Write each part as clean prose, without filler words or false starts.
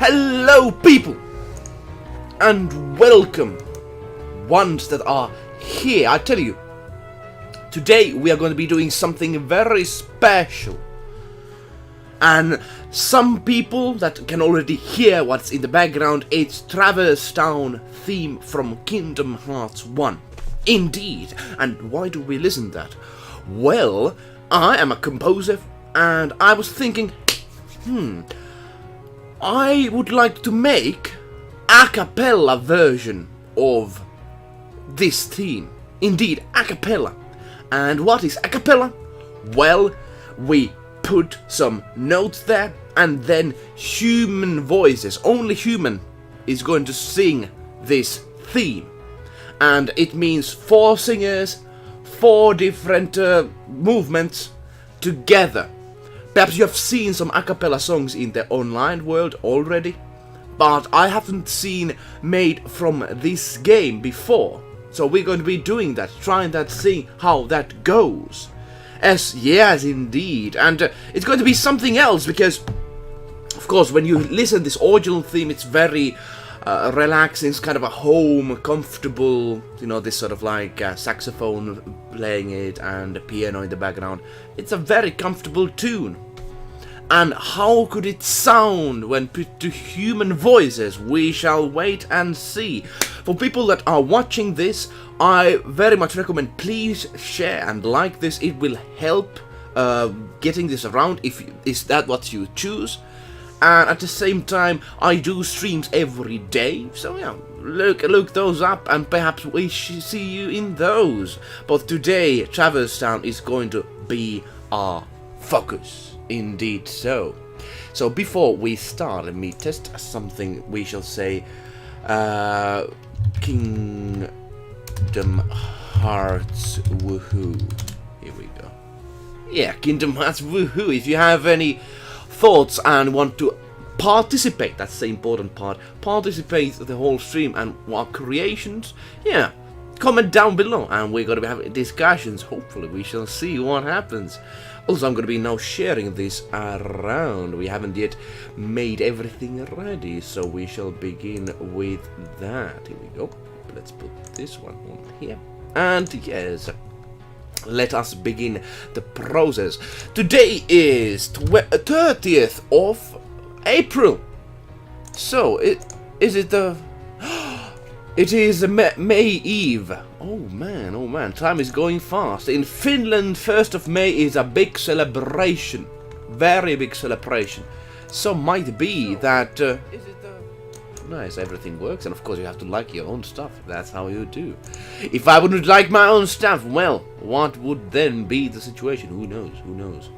Hello people, and welcome ones that are here. I tell you, today we are going to be doing something very special. And some people that can already hear what's in the background, it's Traverse Town theme from Kingdom Hearts 1. Indeed, and why do we listen to that? Well, I am a composer and I was thinking, I would like to make a cappella version of this theme. Indeed, a cappella. And what is a cappella? Well, we put some notes there and then human voices, only human, is going to sing this theme. And it means 4 singers, 4 different movements together. Perhaps you have seen some a cappella songs in the online world already, but I haven't seen made from this game before. So we're going to be doing that, trying that, seeing how that goes. Yes, indeed. And it's going to be something else because, of course, when you listen to this original theme, it's very relaxing. It's kind of a home, comfortable, you know, this sort of like saxophone playing it and a piano in the background. It's a very comfortable tune. And how could it sound when put to human voices? We shall wait and see. For people that are watching this, I very much recommend please share and like this. It will help getting this around if is that what you choose. And at the same time, I do streams every day, so yeah, look those up and perhaps we see you in those. But today, Traverse Town is going to be our focus. Indeed so. So before we start, let me test something. We shall say Kingdom Hearts woohoo. Here we go. Yeah, Kingdom Hearts woohoo. If you have any thoughts and want to participate, that's the important part, participate in the whole stream and our creations, yeah, comment down below and we're going to be having discussions. Hopefully we shall see what happens. Also, I'm going to be now sharing this around. We haven't yet made everything ready, so we shall begin with that. Here we go. Let's put this one on here. And yes, let us begin the process. Today is 30th of April. So, is it the... It is May Eve. Oh man, time is going fast. In Finland, 1st of May is a big celebration. Very big celebration. So might be that... nice, everything works, and of course you have to like your own stuff. That's how you do. If I wouldn't like my own stuff, well, what would then be the situation? Who knows?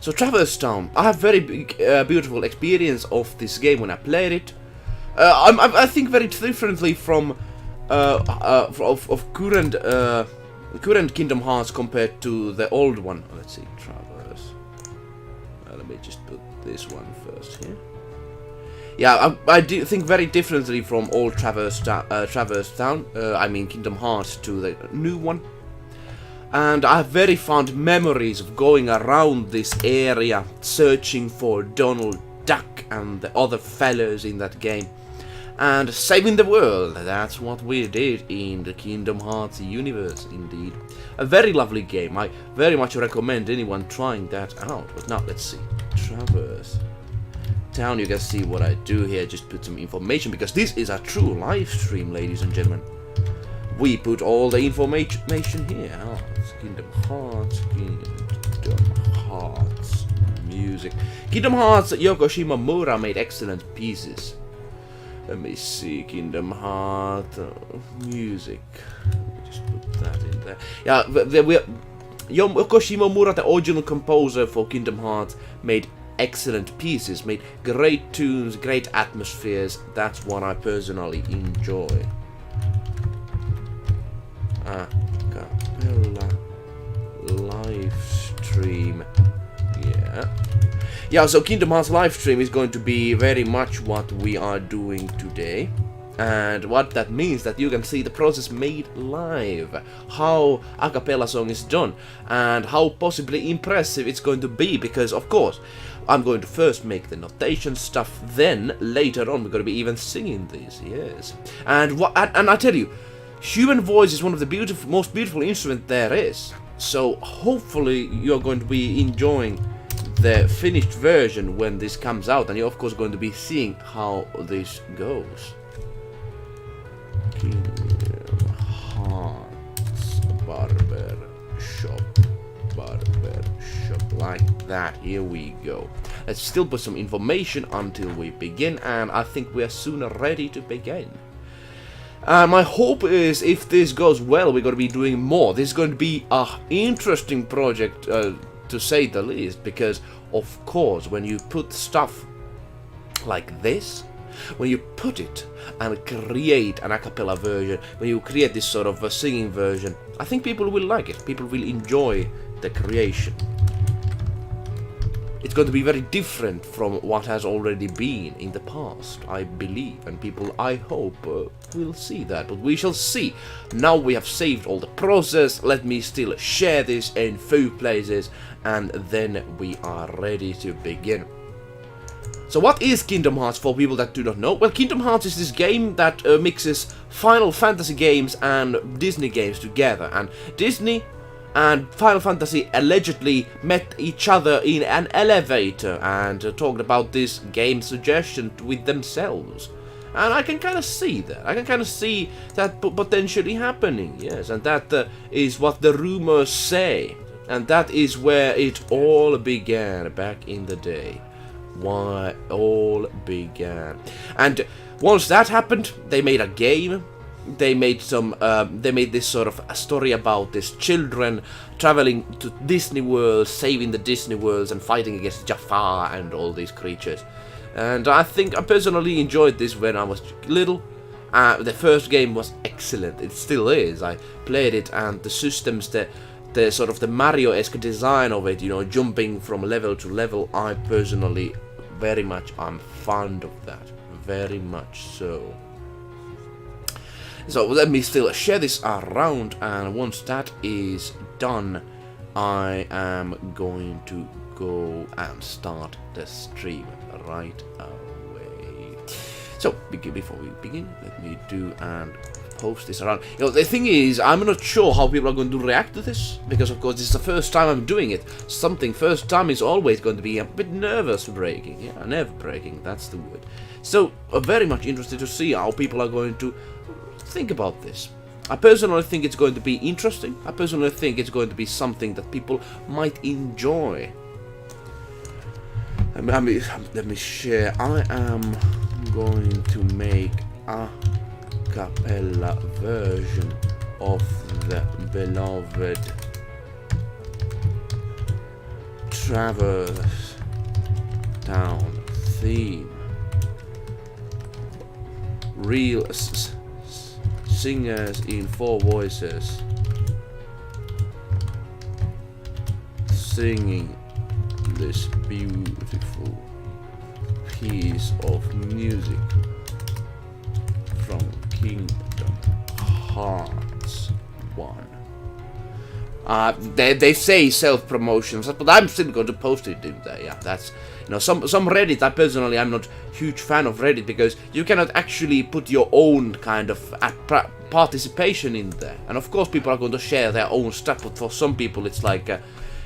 So Traverse Town. I have very beautiful experience of this game when I played it. I think very differently from current Kingdom Hearts compared to the old one. Let's see, Traverse. Let me just put this one first here. Yeah, I do think very differently from old Traverse Town. I mean Kingdom Hearts to the new one. And I have very fond memories of going around this area, searching for Donald Duck and the other fellows in that game. And saving the world, that's what we did in the Kingdom Hearts universe, indeed. A very lovely game, I very much recommend anyone trying that out. But now, let's see. Traverse Town, you can see what I do here, just put some information, because this is a true live stream, ladies and gentlemen. We put all the information here. Oh, it's Kingdom Hearts, music. Kingdom Hearts, Yoko Shimomura made excellent pieces. Let me see, Kingdom Hearts music. Let me just put that in there. Yeah, Yoko Shimomura, the original composer for Kingdom Hearts, made excellent pieces, made great tunes, great atmospheres. That's what I personally enjoy. A Capella Livestream. Yeah, so Kingdom Hearts Livestream is going to be very much what we are doing today. And what that means that you can see the process made live, how a cappella song is done, and how possibly impressive it's going to be, because of course I'm going to first make the notation stuff, then later on we're going to be even singing these, yes. And I tell you, human voice is one of the most beautiful instruments there is, so hopefully you're going to be enjoying the finished version when this comes out, and you're of course going to be seeing how this goes. Hearts barbershop, like that. Here we go. Let's still put some information until we begin, and I think we are soon ready to begin. My hope is, if this goes well, we're going to be doing more. This is going to be an interesting project, to say the least, because of course when you put stuff like this, when you put it and create an a cappella version, when you create this sort of a singing version, I think people will like it. People will enjoy the creation. It's going to be very different from what has already been in the past, I believe, and people, I hope, will see that, but we shall see. Now we have saved all the process, let me still share this in few places, and then we are ready to begin. So what is Kingdom Hearts for people that do not know? Well, Kingdom Hearts is this game that mixes Final Fantasy games and Disney games together. And Disney and Final Fantasy allegedly met each other in an elevator and talked about this game suggestion with themselves. And I can kind of see that. I can kind of see that potentially happening, yes. And that is what the rumors say. And that is where it all began back in the day. Why all began. And once that happened, they made a game. They made some they made this sort of a story about these children traveling to Disney World, saving the Disney Worlds and fighting against Jafar and all these creatures. And I think I personally enjoyed this when I was little. The first game was excellent. It still is. I played it, and the systems, the sort of the Mario-esque design of it, you know, jumping from level to level, I personally very much am fond of that. Very much so. So let me still share this around, and once that is done, I am going to go and start the stream right away. So before we begin, let me do and post this around. You know, the thing is, I'm not sure how people are going to react to this, because of course this is the first time I'm doing it. First time is always going to be a bit nervous-breaking. Yeah, nerve-breaking, that's the word. So very much interested to see how people are going to think about this. I personally think it's going to be interesting. I personally think it's going to be something that people might enjoy. Let me share. I am going to make a cappella version of the beloved Traverse Town theme. Real singers in 4 voices singing this beautiful piece of music from Kingdom Hearts 1. They say self-promotions, but I'm still going to post it in there. Yeah, that's, you know, some Reddit. I personally am not huge fan of Reddit, because you cannot actually put your own kind of participation in there. And of course, people are going to share their own stuff. But for some people, it's like, you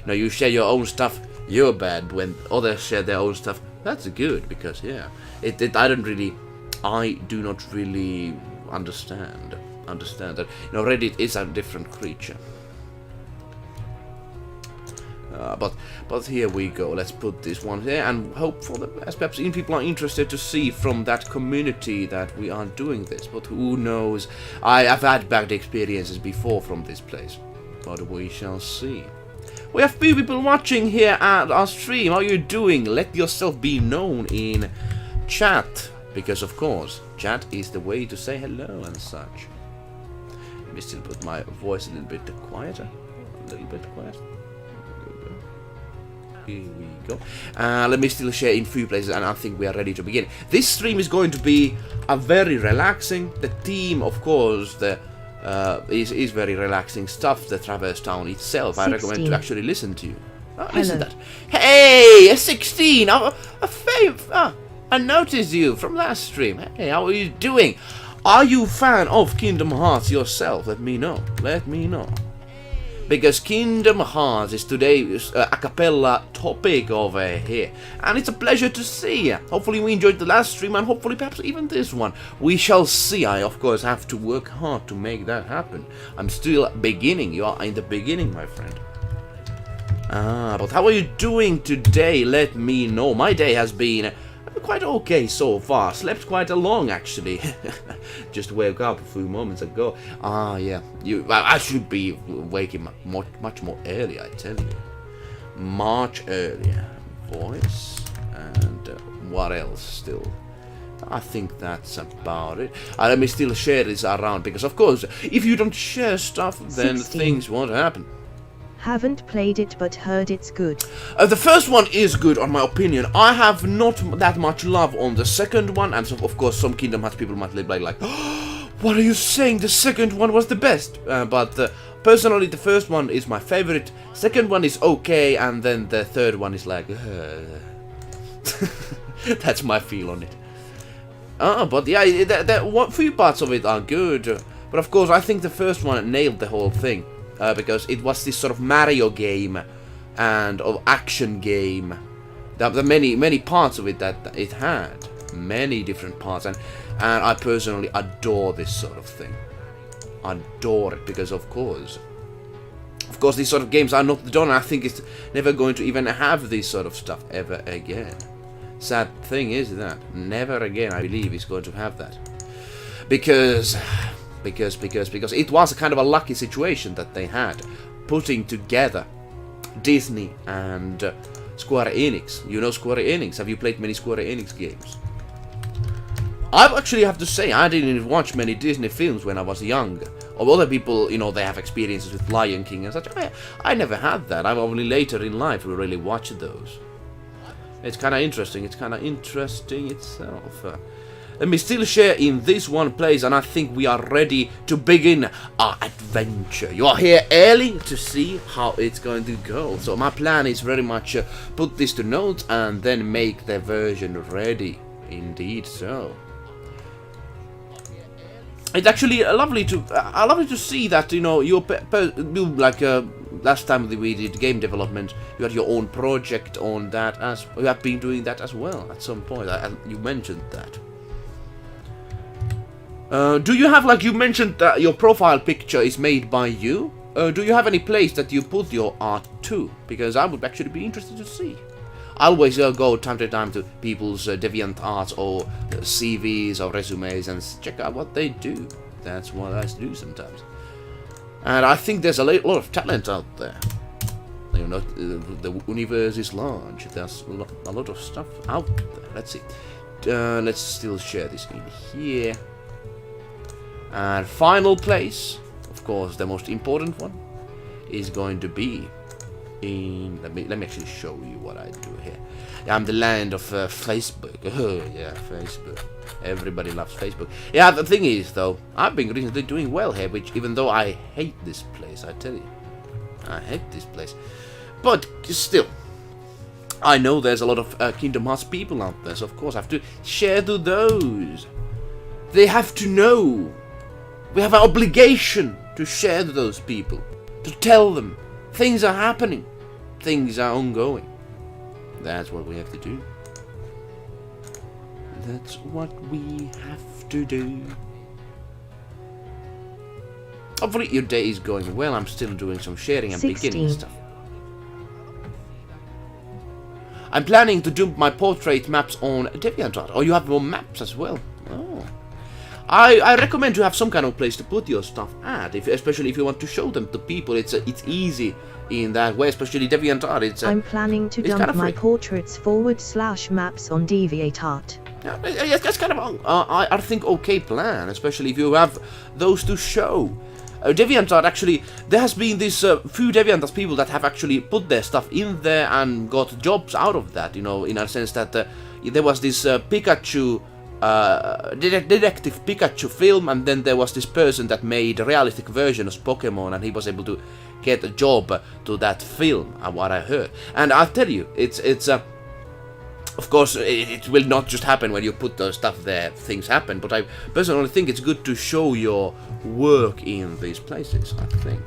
know, you share your own stuff, you're bad. When others share their own stuff, that's good, because yeah, I do not really understand that. You know, Reddit is a different creature. But here we go. Let's put this one here and hope for the best. Perhaps people are interested to see from that community that we are doing this. But who knows? I've had bad experiences before from this place. But we shall see. We have few people watching here at our stream. How are you doing? Let yourself be known in chat. Because of course, chat is the way to say hello and such. Let me still put my voice a little bit quieter. Here we go. Let me still share in few places, and I think we are ready to begin. This stream is going to be a very relaxing. The theme, of course, is very relaxing stuff. The Traverse Town itself, 16. I recommend to actually listen to. Listen to that. Hey, a 16. I noticed you from last stream. Hey, how are you doing? Are you a fan of Kingdom Hearts yourself? Let me know. Let me know. Because Kingdom Hearts is today's a cappella topic over here. And it's a pleasure to see you. Hopefully we enjoyed the last stream and hopefully perhaps even this one. We shall see. I of course have to work hard to make that happen. I'm still beginning. You are in the beginning, my friend. But how are you doing today? Let me know. My day has been quite okay so far. Slept quite long actually. Just woke up a few moments ago. Yeah. I should be waking up much more early, I tell you. Much earlier. Voice and what else still? I think that's about it. Let me still share this around because of course if you don't share stuff then 16. Things won't happen. Haven't played it but heard it's good. The first one is good on my opinion. I have not that much love on the second one, and so of course some Kingdom Hearts people might be like, oh, what are you saying? The second one was the best. But personally the first one is my favorite. Second one is okay, and then the third one is like, that's my feel on it. But yeah, few parts of it are good. But of course I think the first one nailed the whole thing. Because it was this sort of Mario game and action game. The many parts of it that it had. Many different parts. And I personally adore this sort of thing. Adore it because of course these sort of games are not done. I think it's never going to even have this sort of stuff ever again. Sad thing is that never again I believe it's going to have that. Because it was a kind of a lucky situation that they had, putting together Disney and Square Enix. You know Square Enix. Have you played many Square Enix games? I actually have to say I didn't watch many Disney films when I was young. Of other people, you know, they have experiences with Lion King and such. I never had that. I'm only later in life who really watched those. It's kind of interesting. It's kind of interesting itself. Let me still share in this one place, and I think we are ready to begin our adventure. You are here early to see how it's going to go. So my plan is very much put this to notes and then make the version ready. Indeed so. It's actually lovely to see that, you know, you like last time we did game development, you had your own project on that as you have been doing that as well at some point. You mentioned that. Do you have, like you mentioned that your profile picture is made by you? Do you have any place that you put your art to? Because I would actually be interested to see. I always go time to time to people's DeviantArt or CVs or resumes and check out what they do. That's what I do sometimes. And I think there's a lot of talent out there. You know, the universe is large. There's a lot of stuff out there. Let's see. Let's still share this in here. And final place, of course, the most important one, is going to be in. Let me actually show you what I do here. I'm the land of Facebook. Oh yeah, Facebook. Everybody loves Facebook. Yeah, the thing is though, I've been recently doing well here, which even though I hate this place, I tell you, I hate this place. But still, I know there's a lot of Kingdom Hearts people out there, so of course I have to share to those. They have to know. We have an obligation to share to those people, to tell them things are happening, things are ongoing. That's what we have to do. That's what we have to do. Hopefully your day is going well. I'm still doing some sharing and 16. beginning stuff. I'm planning to dump my portrait maps on DeviantArt. Oh, you have more maps as well. Oh. I recommend to have some kind of place to put your stuff at, especially if you want to show them to people. It's easy in that way, especially DeviantArt. I'm planning to dump my portraits /maps on DeviantArt. Yeah, that's kind of I think okay plan, especially if you have those to show. DeviantArt actually, there has been this few DeviantArt people that have actually put their stuff in there and got jobs out of that, you know, in a sense that there was this Pikachu, Detective Pikachu film, and then there was this person that made a realistic version of Pokemon, and he was able to get a job to that film, what I heard. And I'll tell you, it's of course, it will not just happen when you put the stuff there, things happen, but I personally think it's good to show your work in these places, I think.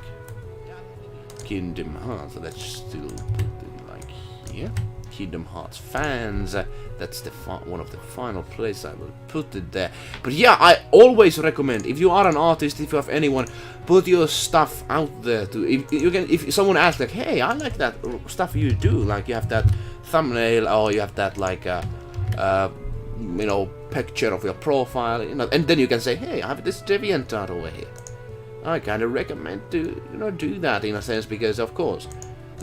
Kingdom Hearts, let's still put it like here. Kingdom Hearts fans, that's the one of the final places I will put it there. But yeah, I always recommend, if you are an artist, if you have anyone, put your stuff out there too. If someone asks like, hey, I like that stuff you do, like you have that thumbnail, or you have that like you know, picture of your profile, you know, and then you can say, hey, I have this DeviantArt over here. I kind of recommend to, you know, do that in a sense, because of course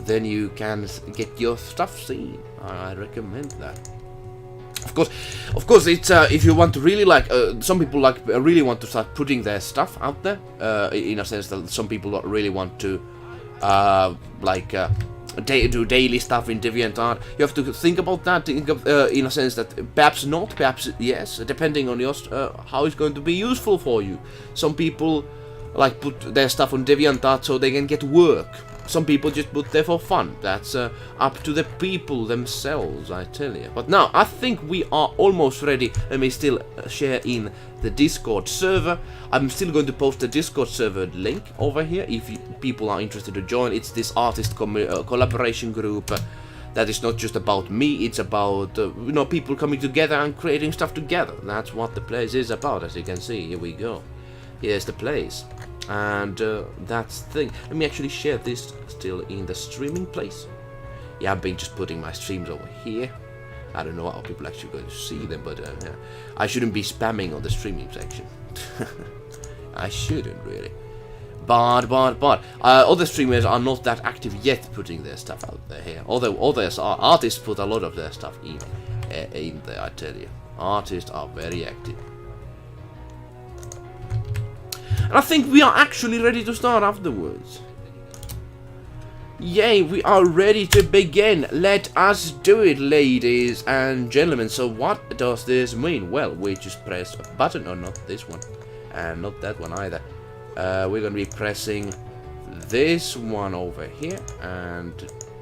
then you can get your stuff seen. I recommend that. Of course, it's if you want to really like, some people like really want to start putting their stuff out there. In a sense that some people don't really want to like do daily stuff in DeviantArt. You have to think about that. In a sense that perhaps not, perhaps yes, depending on your how it's going to be useful for you. Some people like put their stuff on DeviantArt so they can get work. Some people just put there for fun. That's up to the people themselves, I tell you. But now, I think we are almost ready. Let me still share in the Discord server. I'm still going to post the Discord server link over here if people are interested to join. It's this artist collaboration group that is not just about me. It's about you know, people coming together and creating stuff together. That's what the place is about, as you can see. Here we go. Here's the place. And that's the thing. Let me actually share this still in the streaming place. Yeah, I've been just putting my streams over here. I don't know how people actually going to see them, but yeah. I shouldn't be spamming on the streaming section. I shouldn't really. But other streamers are not that active yet putting their stuff out there here. Although others are. Artists put a lot of their stuff in there, I tell you. Artists are very active. And I think we are actually ready to start afterwards. Yay, we are ready to begin. Let us do it, ladies and gentlemen. So what does this mean? Well, we just press a button, or not this one, and not that one either. We're going to be pressing this one over here, and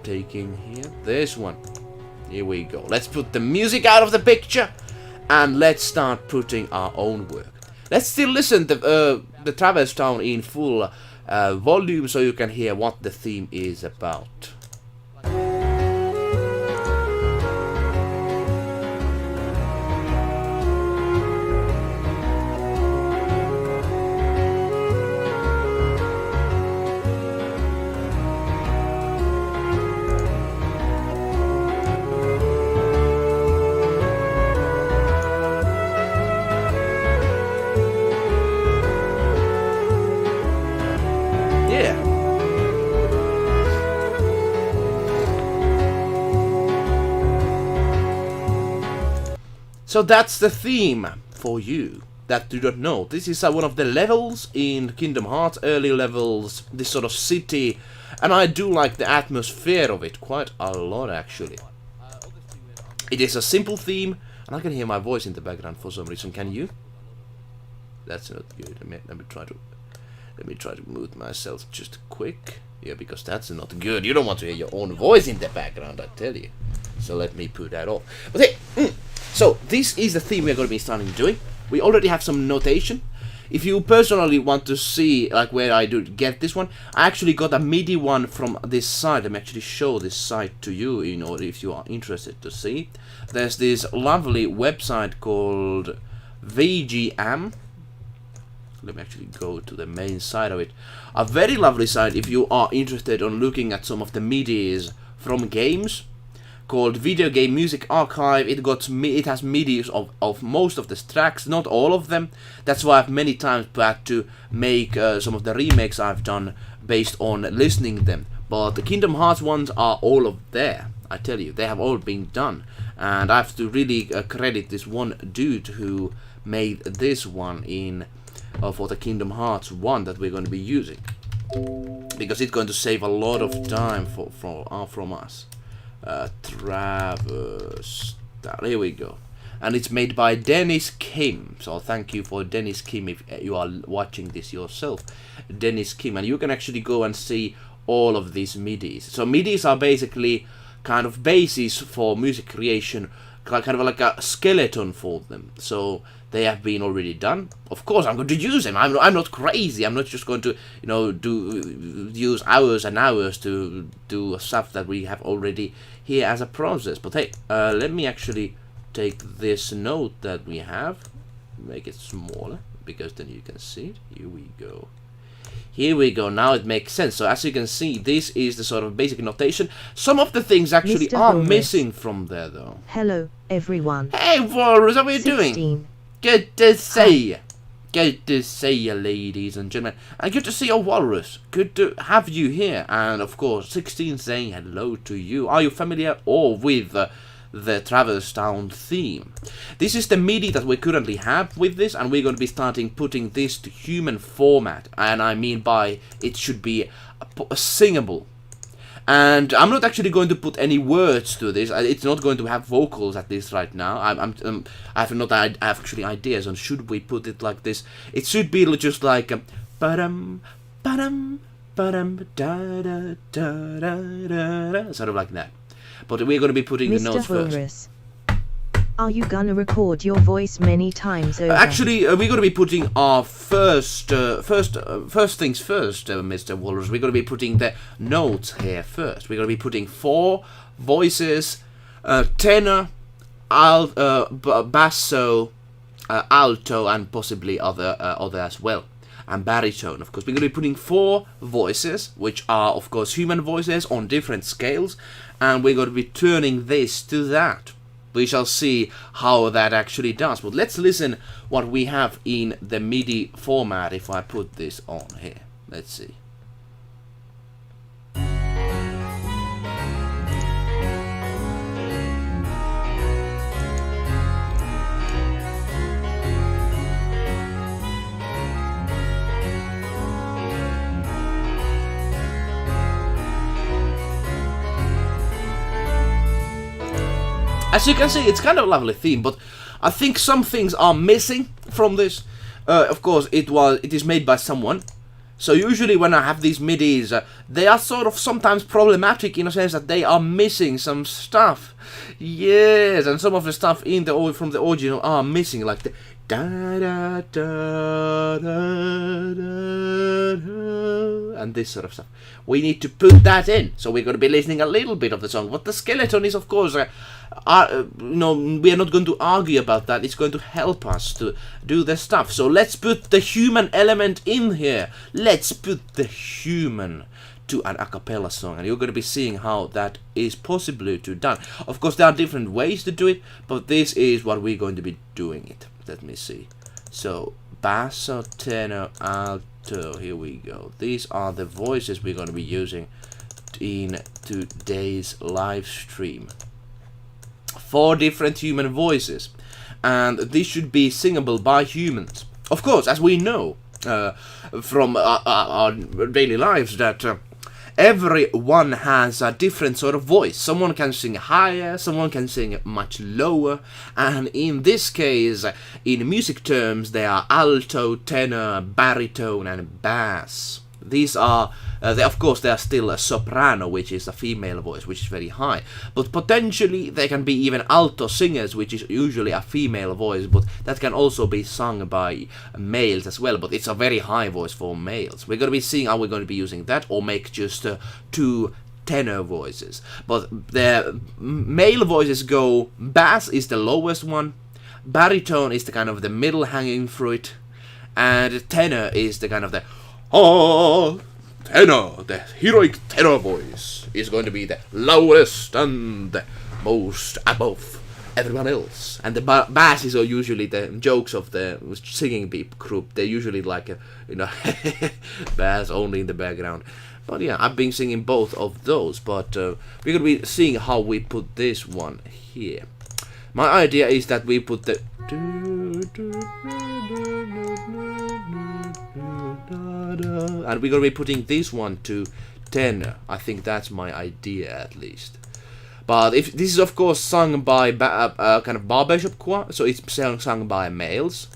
taking here this one. Here we go. Let's put the music out of the picture, and let's start putting our own work. Let's still listen to the Traverse Town in full volume so you can hear what the theme is about. So that's the theme for you that do not know. This is one of the levels in Kingdom Hearts, early levels, this sort of city, and I do like the atmosphere of it quite a lot actually. It is a simple theme, and I can hear my voice in the background for some reason. Can you? That's not good. Let me try to mute myself just quick. Yeah, because that's not good. You don't want to hear your own voice in the background, I tell you. So let me put that off. But hey, so this is the theme we're going to be starting doing. We already have some notation. If you personally want to see like where I do get this one, I actually got a MIDI one from this site. Let me actually show this site to you in order if you are interested to see. There's this lovely website called VGM. Let me actually go to the main side of it. A very lovely site if you are interested on looking at some of the MIDIs from games, called Video Game Music Archive. It has MIDIs of most of the tracks, not all of them. That's why I've many times had to make some of the remakes I've done based on listening them. But the Kingdom Hearts ones are all of there. I tell you, they have all been done. And I have to really credit this one dude who made this one in for the Kingdom Hearts 1 that we're going to be using, because it's going to save a lot of time from us. Traverse. Here we go. And it's made by Dennis Kim. So thank you for Dennis Kim if you are watching this yourself. Dennis Kim. And you can actually go and see all of these MIDIs. So MIDIs are basically kind of basis for music creation, kind of like a skeleton for them. So they have been already done. Of course, I'm going to use them. I'm not crazy. I'm not just going to, you know, use hours and hours to do stuff that we have already here as a process. But hey, let me actually take this note that we have, make it smaller, because then you can see it. Here we go. Here we go. Now it makes sense. So as you can see, this is the sort of basic notation. Some of the things actually Mr. are Walrus. missing from there, though. Hello, everyone. Hey, Walrus, how are you doing? 16. Good to see you. Good to see you, ladies and gentlemen. And good to see you, Walrus. Good to have you here. And of course, 16 saying hello to you. Are you familiar or with the Traverse Town theme? This is the MIDI that we currently have with this, and we're going to be starting putting this to human format. And I mean by it should be a singable. And I'm not actually going to put any words to this. It's not going to have vocals at this right now. I have actually ideas on should we put it like this. It should be just like ba-dum, ba-dum, ba-dum, da-da, da-da, sort of like that. But we're going to be putting the notes first. Walrus, are you gonna record your voice many times over? Actually, we're going to be putting our first things first, Mr. Walrus. We're going to be putting the notes here first. We're going to be putting 4 voices, tenor, basso, alto, and possibly other as well, and baritone. Of course, we're going to be putting 4 voices, which are of course human voices on different scales, and we're going to be turning this to that. We shall see how that actually does. But let's listen what we have in the MIDI format if I put this on here. Let's see. As you can see, it's kind of a lovely theme, but I think some things are missing from this. Of course, it is made by someone. So usually when I have these MIDIs, they are sort of sometimes problematic in a sense that they are missing some stuff. Yes, and some of the stuff from the original are missing, like the da da da da da da, and this sort of stuff. We need to put that in, so we're going to be listening a little bit of the song. But the skeleton is, of course, we are not going to argue about that. It's going to help us to do the stuff. So let's put the human element in here. Let's put the human to an a cappella song, and you're going to be seeing how that is possibly to done. Of course, there are different ways to do it, but this is what we're going to be doing it. Let me see. So basso, tenor, alto. Here we go. These are the voices we're going to be using in today's live stream. 4 different human voices, and this should be singable by humans. Of course, as we know from our daily lives, that everyone has a different sort of voice. Someone can sing higher, someone can sing much lower, and in this case, in music terms, they are alto, tenor, baritone, and bass. These are, of course, they are still a soprano, which is a female voice, which is very high. But potentially, they can be even alto singers, which is usually a female voice, but that can also be sung by males as well. But it's a very high voice for males. We're going to be seeing how we're going to be using that, or make just 2 tenor voices. But the male voices go, bass is the lowest one, baritone is the kind of the middle hanging fruit, and tenor is the kind of the tenor, the heroic tenor voice is going to be the lowest and the most above everyone else. And the basses are usually the jokes of the singing group. They're usually like bass only in the background. But yeah, I've been singing both of those, but we're going to be seeing how we put this one here. My idea is that we put the And we're gonna be putting this one to tenor. I think that's my idea at least. But if this is of course sung by kind of barbershop choir, so it's sung by males.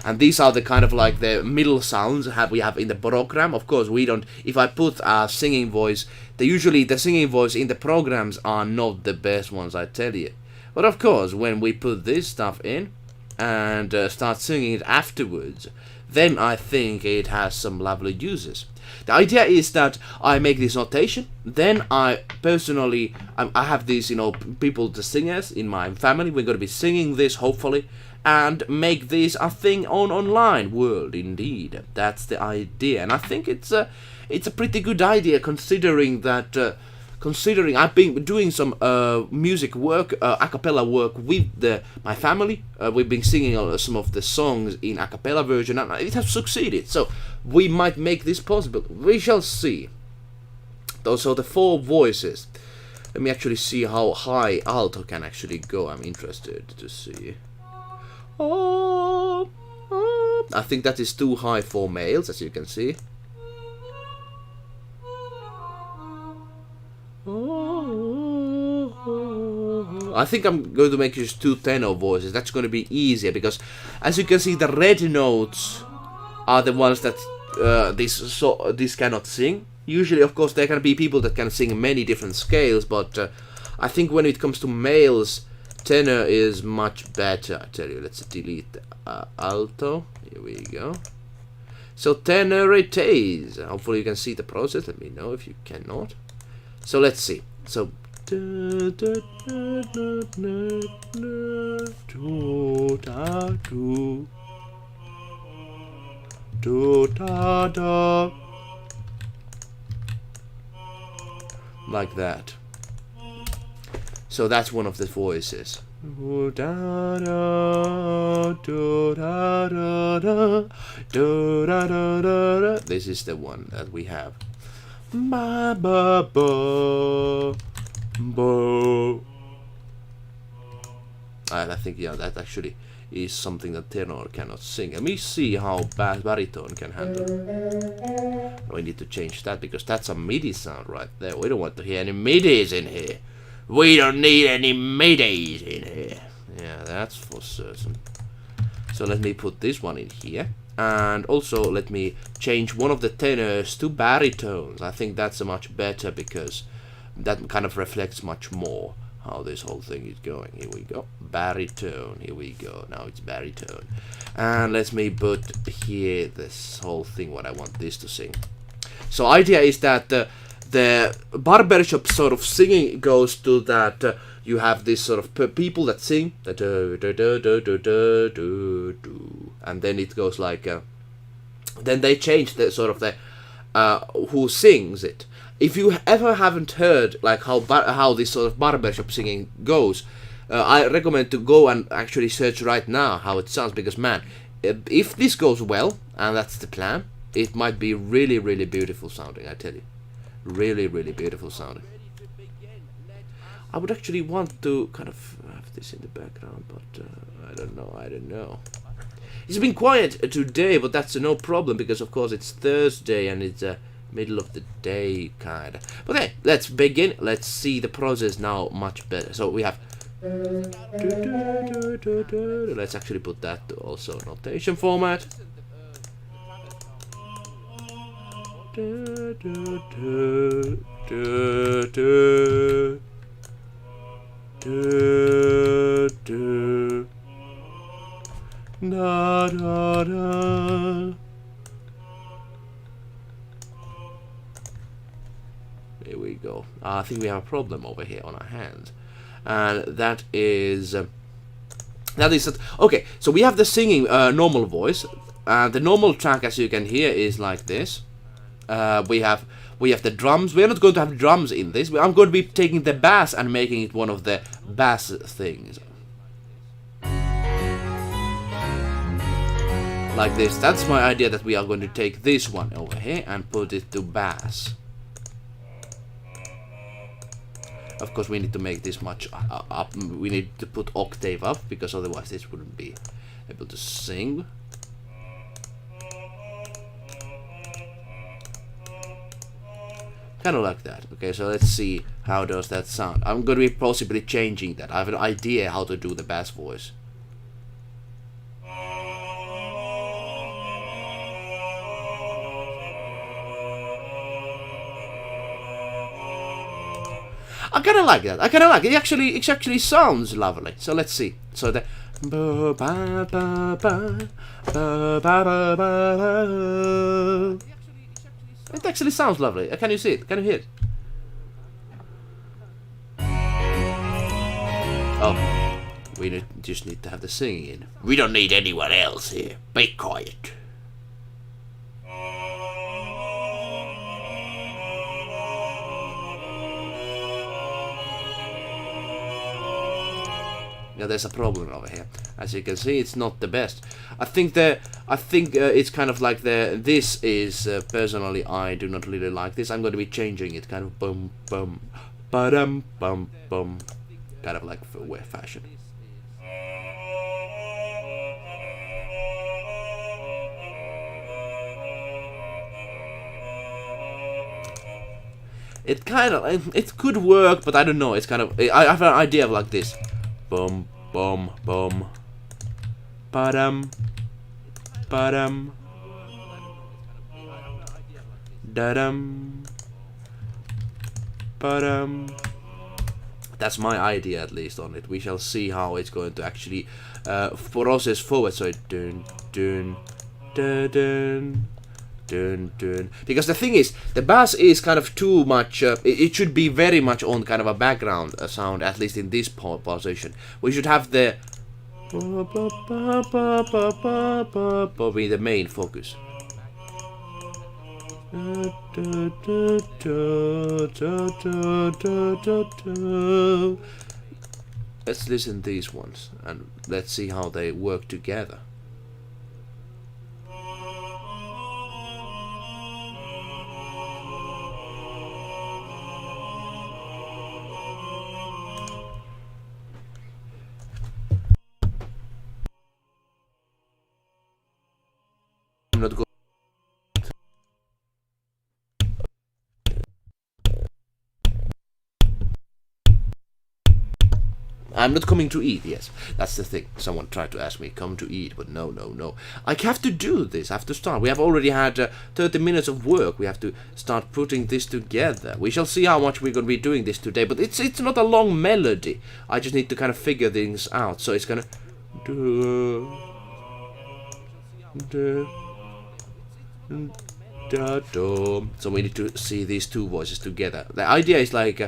And these are the kind of like the middle sounds we have in the program. Of course, we don't. If I put a singing voice, usually the singing voice in the programs are not the best ones, I tell you. But of course, when we put this stuff in and start singing it afterwards, then I think it has some lovely uses. The idea is that I make this notation, then I personally, I have these, people, the singers in my family, we're going to be singing this, hopefully, and make this a thing on online world, indeed. That's the idea, and I think it's a pretty good idea, considering that, I've been doing some music work, a cappella work with my family. We've been singing some of the songs in a cappella version, and it has succeeded. So we might make this possible. We shall see. Also, the 4 voices. Let me actually see how high alto can actually go. I'm interested to see. Oh, I think that is too high for males, as you can see. I think I'm going to make just 2 tenor voices. That's going to be easier because, as you can see, the red notes are the ones that this cannot sing. Usually, of course, there can be people that can sing many different scales, but I think when it comes to males, tenor is much better. I tell you, let's delete the alto. Here we go. So tenor it is. Hopefully, you can see the process. Let me know if you cannot. So let's see. So. Like that. So that's one of the voices. This is the one that we have. Ba ba ba bo. And I think that actually is something that tenor cannot sing. Let me see how baritone can handle. We need to change that because that's a MIDI sound right there. We don't want to hear any MIDIs in here. We don't need any MIDIs in here. Yeah, that's for certain. So let me put this one in here. And also let me change one of the tenors to baritones. I think that's much better because that kind of reflects much more how this whole thing is going. Here we go. Baritone. Here we go. Now it's baritone. And let me put here this whole thing, what I want this to sing. So idea is that the barbershop sort of singing goes to that you have this sort of people that sing, and then it goes like, then they change the sort of the who sings it. If you ever haven't heard like how this sort of barbershop singing goes, I recommend to go and actually search right now how it sounds, because man, if this goes well, and that's the plan, it might be really, really beautiful sounding, I tell you. Really, really beautiful sounding. I would actually want to kind of have this in the background, but I don't know. It's been quiet today, but that's no problem, because of course it's Thursday and it's middle of the day, kinda. But okay, let's begin. Let's see the process now much better. So we have. Let's actually put that to also notation format. Here we go. I think we have a problem over here on our hands, and that is okay. So we have the singing normal voice. The normal track, as you can hear, is like this. We have the drums. We are not going to have drums in this. I'm going to be taking the bass and making it one of the bass things. Like this. That's my idea, that we are going to take this one over here and put it to bass. Of course, we need to make this much up. We need to put octave up, because otherwise this wouldn't be able to sing. Kind of like that. Okay, so let's see how does that sound. I'm going to be possibly changing that. I have an idea how to do the bass voice. I kind of like that. I kind of like it. It actually sounds lovely. So let's see. So the it actually sounds lovely. Can you see it? Can you hear it? Oh, we just need to have the singing in. We don't need anyone else here. Be quiet. Yeah, there's a problem over here. As you can see, it's not the best. I think it's kind of like this is personally I do not really like this. I'm going to be changing it, kind of bum bum, ba-dum bum bum, kind of like for fashion. It could work, but I don't know. It's kind of I have an idea of like this. Bum bum bum, ba-dum ba-dum, da-dum ba-dum. That's my idea, at least, on it. We shall see how it's going to actually process forward. So dun dun dun dun dun dun. Because the thing is, the bass is kind of too much. It should be very much on kind of a background sound, at least in this position. We should have the be the main focus. Let's listen to these ones and let's see how they work together. I'm not going. I'm not coming to eat. Yes, that's the thing. Someone tried to ask me come to eat, but no, no, no. I have to do this. I have to start. We have already had 30 minutes of work. We have to start putting this together. We shall see how much we're going to be doing this today. But it's not a long melody. I just need to kind of figure things out. So it's gonna do. So we need to see these two voices together. The idea is like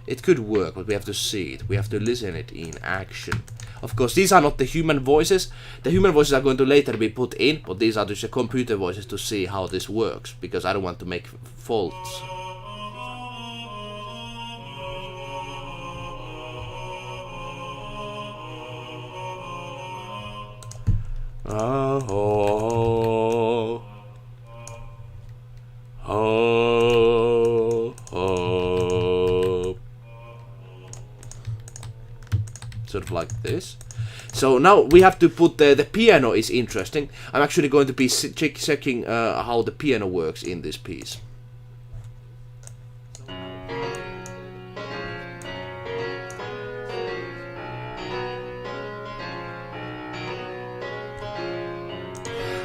it could work, but we have to see it. We have to listen it in action. Of course, these are not the human voices. The human voices are going to later be put in, but these are just the computer voices to see how this works, because I don't want to make faults. Oh, oh, oh. Sort of like this. So now we have to put the piano is interesting. I'm actually going to be checking how the piano works in this piece.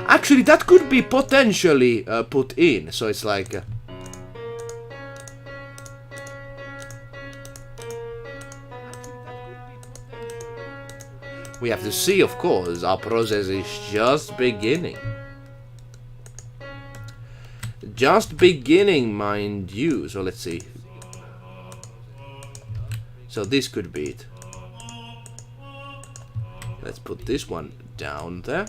Actually, that could be potentially put in, so it's like... we have to see, of course, our process is just beginning. Just beginning, mind you, so let's see. So this could be it. Let's put this one down there.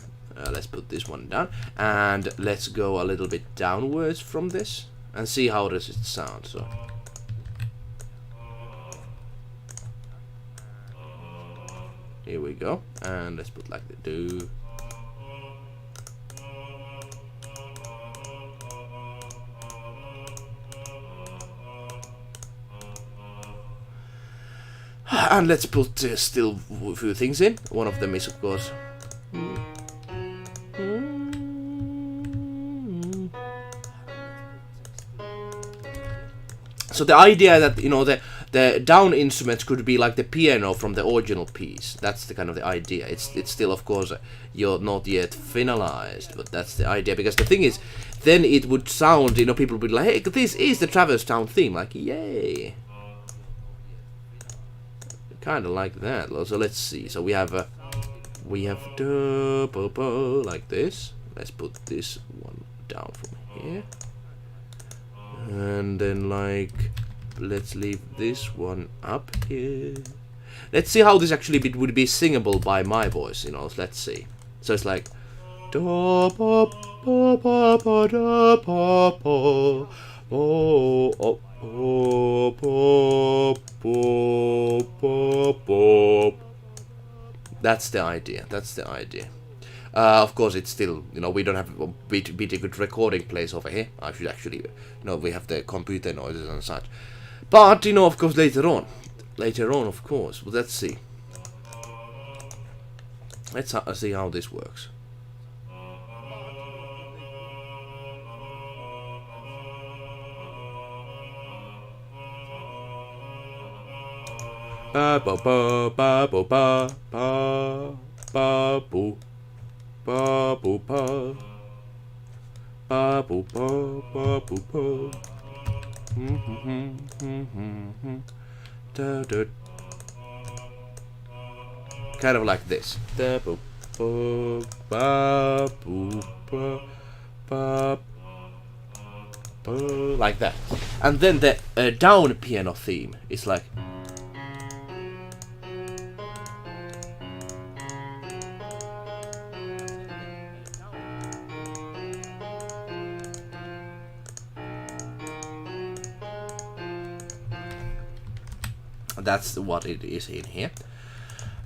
Let's put this one down, and let's go a little bit downwards from this and see how does it sound. So here we go, and let's put like the do. And let's put still a few things in. One of them is, of course, so the idea that, you know, the down instruments could be like the piano from the original piece. That's the kind of the idea. It's still, of course, you're not yet finalized, but that's the idea. Because the thing is, then it would sound, you know, people would be like, hey, this is the Traverse Town theme. Like, yay. Kind of like that. So let's see. So we have like this. Let's put this one down from here. And then, like, let's leave this one up here. Let's see how this actually would be singable by my voice, you know. Let's see. So it's like, that's the idea. That's the idea. Of course, it's still, you know, we don't have a pretty good recording place over here. I should actually, you know, we have the computer noises and such. But, you know, of course, later on, of course. But let's see. Let's see how this works. Ba ba ba ba ba ba ba ba boo. Ba boo ba ba boo ba ba boo ba. Kind of like this. Da boo ba boo ba ba ba, like that. And then the down piano theme is like. That's what it is in here.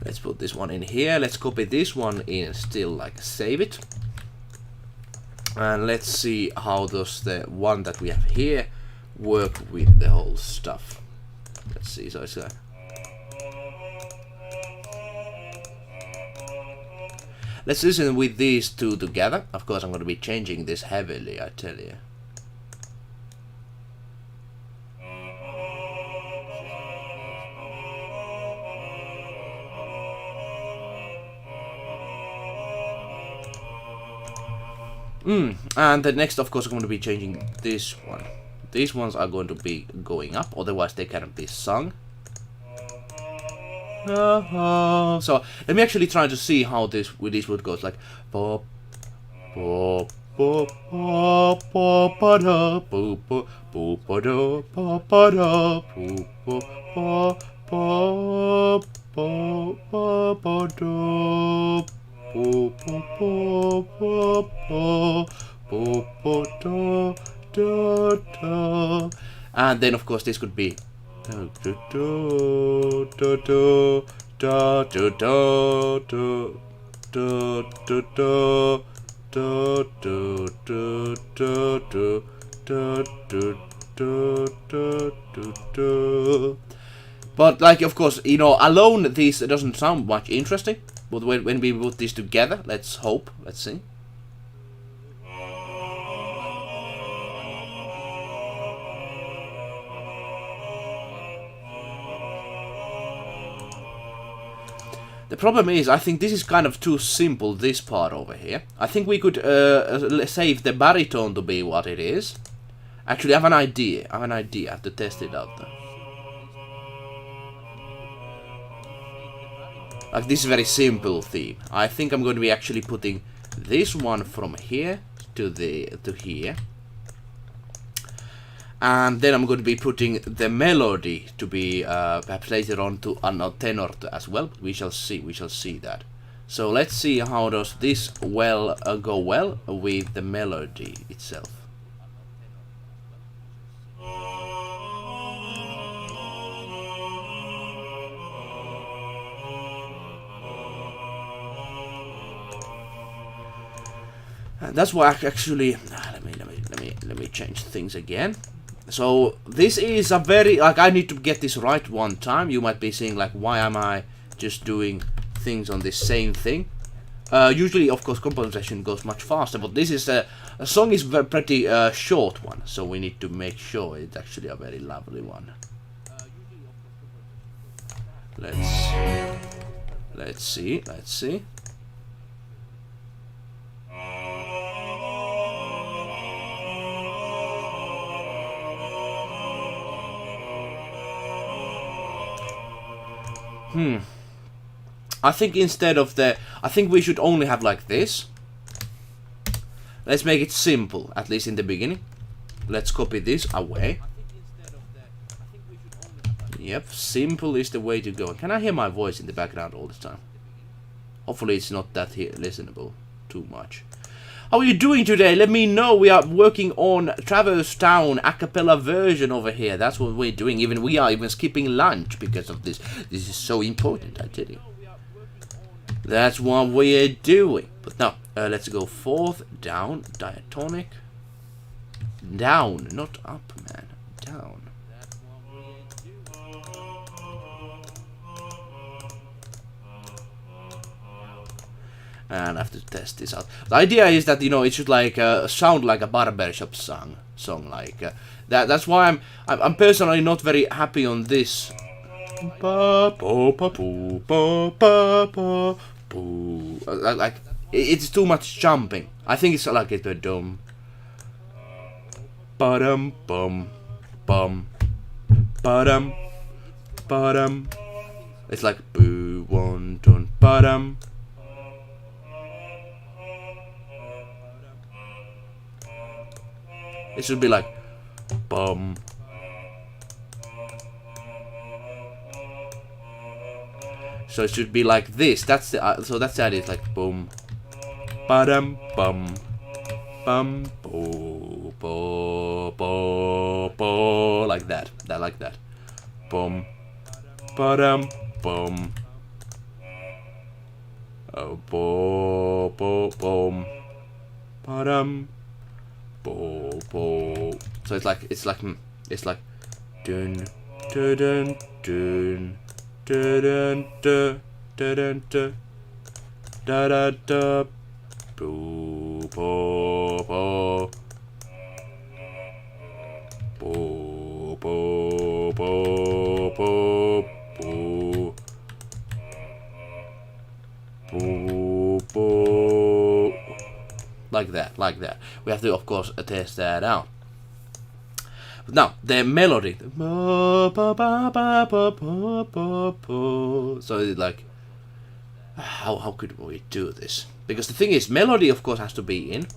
Let's put this one in here. Let's copy this one in still, like save it. And let's see how does the one that we have here work with the whole stuff. Let's see. So it's like, let's listen with these two together. Of course, I'm going to be changing this heavily, I tell you. And the next, of course, I'm going to be changing this one. These ones are going to be going up, otherwise they cannot be sung. So let me actually try to see how this would go. It's like pop, pop, pop, pop, pop, da, pop, pop, pop, da, pop, da, pop, pop, pop, pop, pop, da. And then, of course, this could be. But, like, of course, you know, alone this doesn't sound much interesting. But when we put this together, let's hope. Let's see. The problem is, I think this is kind of too simple, this part over here. I think we could save the baritone to be what it is. Actually, I have an idea. I have to test it out though. Like, this is a very simple theme. I think I'm going to be actually putting this one from here to here. And then I'm going to be putting the melody to be perhaps later on to a tenor as well. We shall see that. So let's see how does this go well with the melody itself. And that's why actually let me change things again. So this is a very, like, I need to get this right one time. You might be saying, like, why am I just doing things on this same thing? Usually, of course, composition goes much faster, but this is a song is a pretty short one, so we need to make sure it's actually a very lovely one. Let's see. I think instead of I think we should only have like this. Let's make it simple, at least in the beginning. Let's copy this away. Yep, simple is the way to go. Can I hear my voice in the background all the time? Hopefully it's not that listenable too much. How are you doing today? Let me know. We are working on Traverse Town a cappella version over here. That's what we're doing. We are even skipping lunch because of this. This is so important, I tell you. That's what we're doing. But now, let's go fourth, down, diatonic. Down, not up, man. Down. And I have to test this out. The idea is that, you know, it should like sound like a barbershop song like that's why I'm personally not very happy on this. Like it's too much jumping. I think it's like it's a dum bum bum bum bum. It's like boo one dun bum. It should be like bum. So it should be like this. That's the so that's the idea. It's like boom, ba-dum, bum, bo, bo, bo, bo, like that. Like that. Boom, ba-dum, boom. Oh, bo, bo, boom, ba-dum. Bo, bo. So it's like dun dun dun dun dun dun dun dun da da da bo bo bo bo bo bo bo bo bo bo. Like that. We have to, of course, test that out. But now, the melody. So it's like, how could we do this? Because the thing is, melody, of course, has to be in.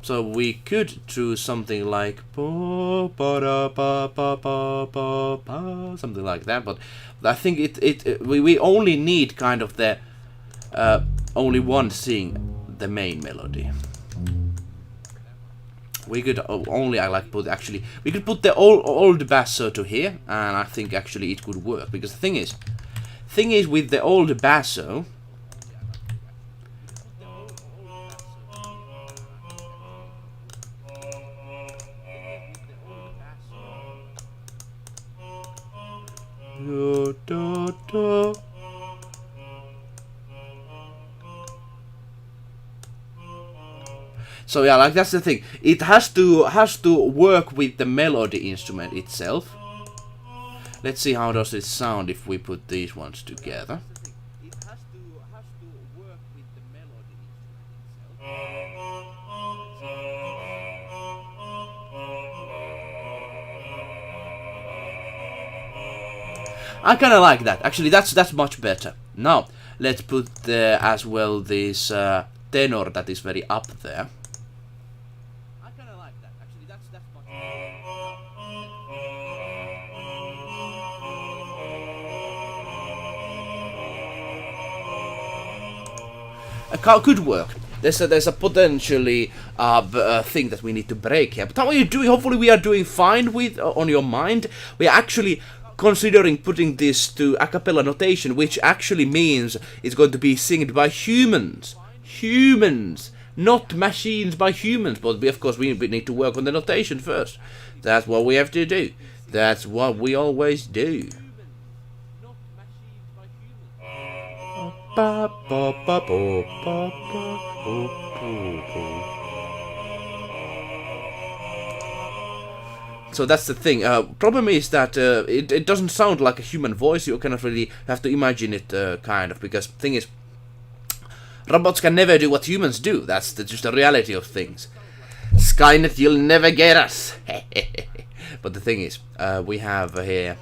So we could do something like something like that, but I think we only need kind of the only one sing the main melody. We could only we could put the old basso to here, and I think actually it could work, because the thing is with the old basso. So yeah, like that's the thing. It has to work with the melody instrument itself. Let's see how does it sound if we put these ones together. I kind of like that. Actually, that's much better. Now let's put as well this tenor that is very up there. I kind of like that. Actually, that's much better. Could work. There's a potentially thing that we need to break here. But how are you doing? Hopefully, we are doing fine with on your mind. We are actually considering putting this to a cappella notation, which actually means it's going to be sung by humans. Humans! not machines by humans, but we, of course we need to work on the notation first. That's what we have to do. That's what we always do. So that's the thing. Problem is that it doesn't sound like a human voice. You cannot really have to imagine it, kind of, because the thing is, robots can never do what humans do. That's just the reality of things. Skynet, you'll never get us. But the thing is, we have here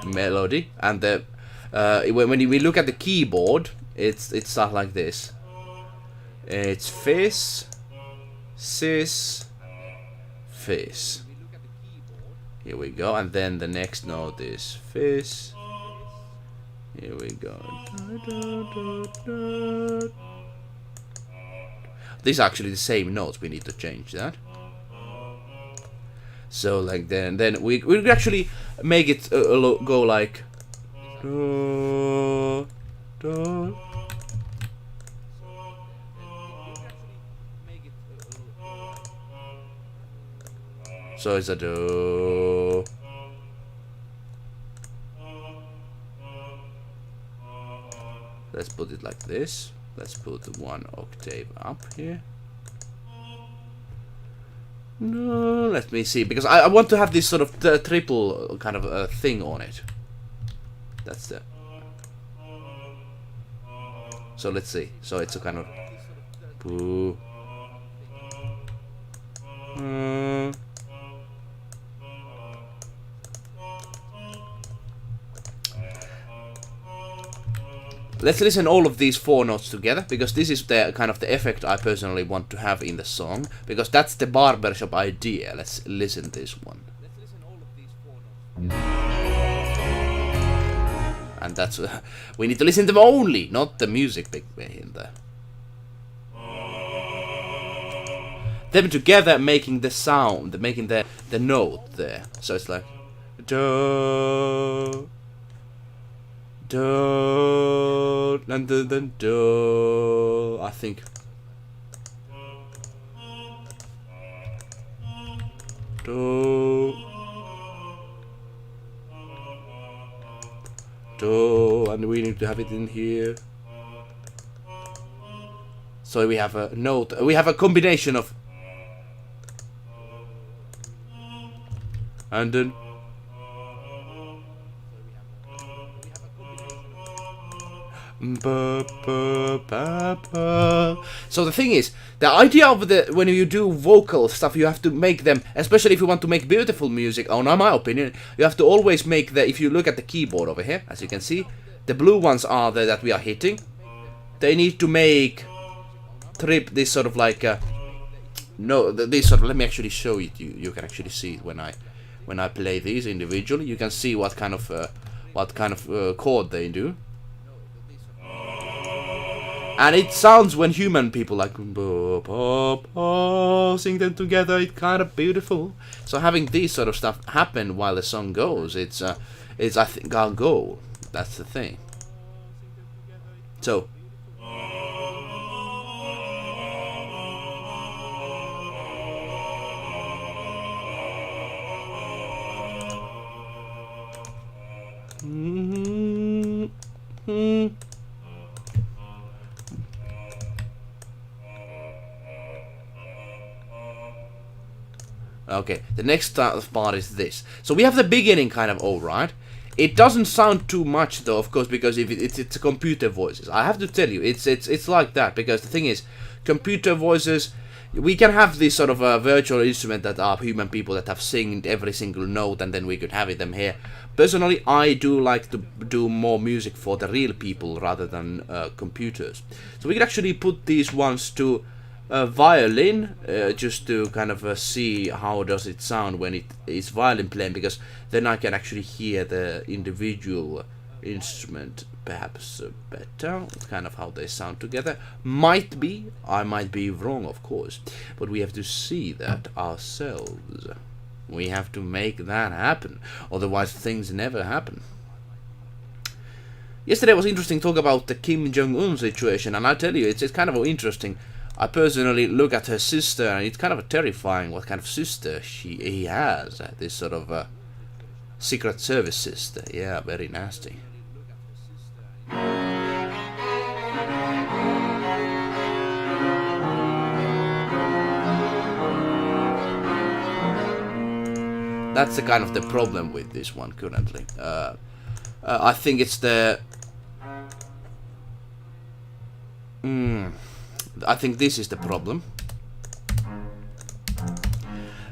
melody, and the when we look at the keyboard, it's stuff like this. It's fizz, sis, fizz. Here we go, and then the next note is fizz. Here we go. These are actually the same notes. We need to change that. So like then we could actually make it go like. So it's a do. Let's put it like this. Let's put 1 octave up here. No, let me see, because I want to have this sort of triple kind of thing on it. That's the. So let's see. So it's a kind of. Boo. Let's listen all of these 4 notes together, because this is the kind of the effect I personally want to have in the song, because that's the barbershop idea. Let's listen this one. And that's we need to listen to them only, not the music big in there. Them together making the sound, making the note there. So it's like do. Do, and then do, I think. Do, and we need to have it in here. So we have a note, we have a combination of, and then. So the thing is, the idea of when you do vocal stuff, you have to make them, especially if you want to make beautiful music, in my opinion, you have to always make if you look at the keyboard over here, as you can see, the blue ones are that we are hitting. They need to make this sort of like this sort of, let me actually show it. You can actually see it when I play these individually. You can see what kind of chord they do. And it sounds, when human people like sing them together, it's kind of beautiful. So having these sort of stuff happen while the song goes, it's I think our goal. That's the thing. So. Okay, the next part is this. So we have the beginning kind of alright. It doesn't sound too much though, of course, because if it's computer voices. I have to tell you, it's like that, because the thing is, computer voices, we can have this sort of virtual instrument that are human people that have singed every single note, and then we could have them here. Personally, I do like to do more music for the real people rather than computers. So we can actually put these ones to violin, just to kind of see how does it sound when it is violin playing, because then I can actually hear the individual instrument perhaps better, kind of how they sound together. Might be, I might be wrong, of course, but we have to see that ourselves. We have to make that happen, otherwise things never happen. Yesterday was interesting talk about the Kim Jong-un situation, and I tell you, it's kind of interesting. I personally look at her sister, and it's kind of terrifying what kind of sister he has. This sort of Secret Service sister. Yeah, very nasty. That's the kind of the problem with this one currently. I think it's the... I think this is the problem.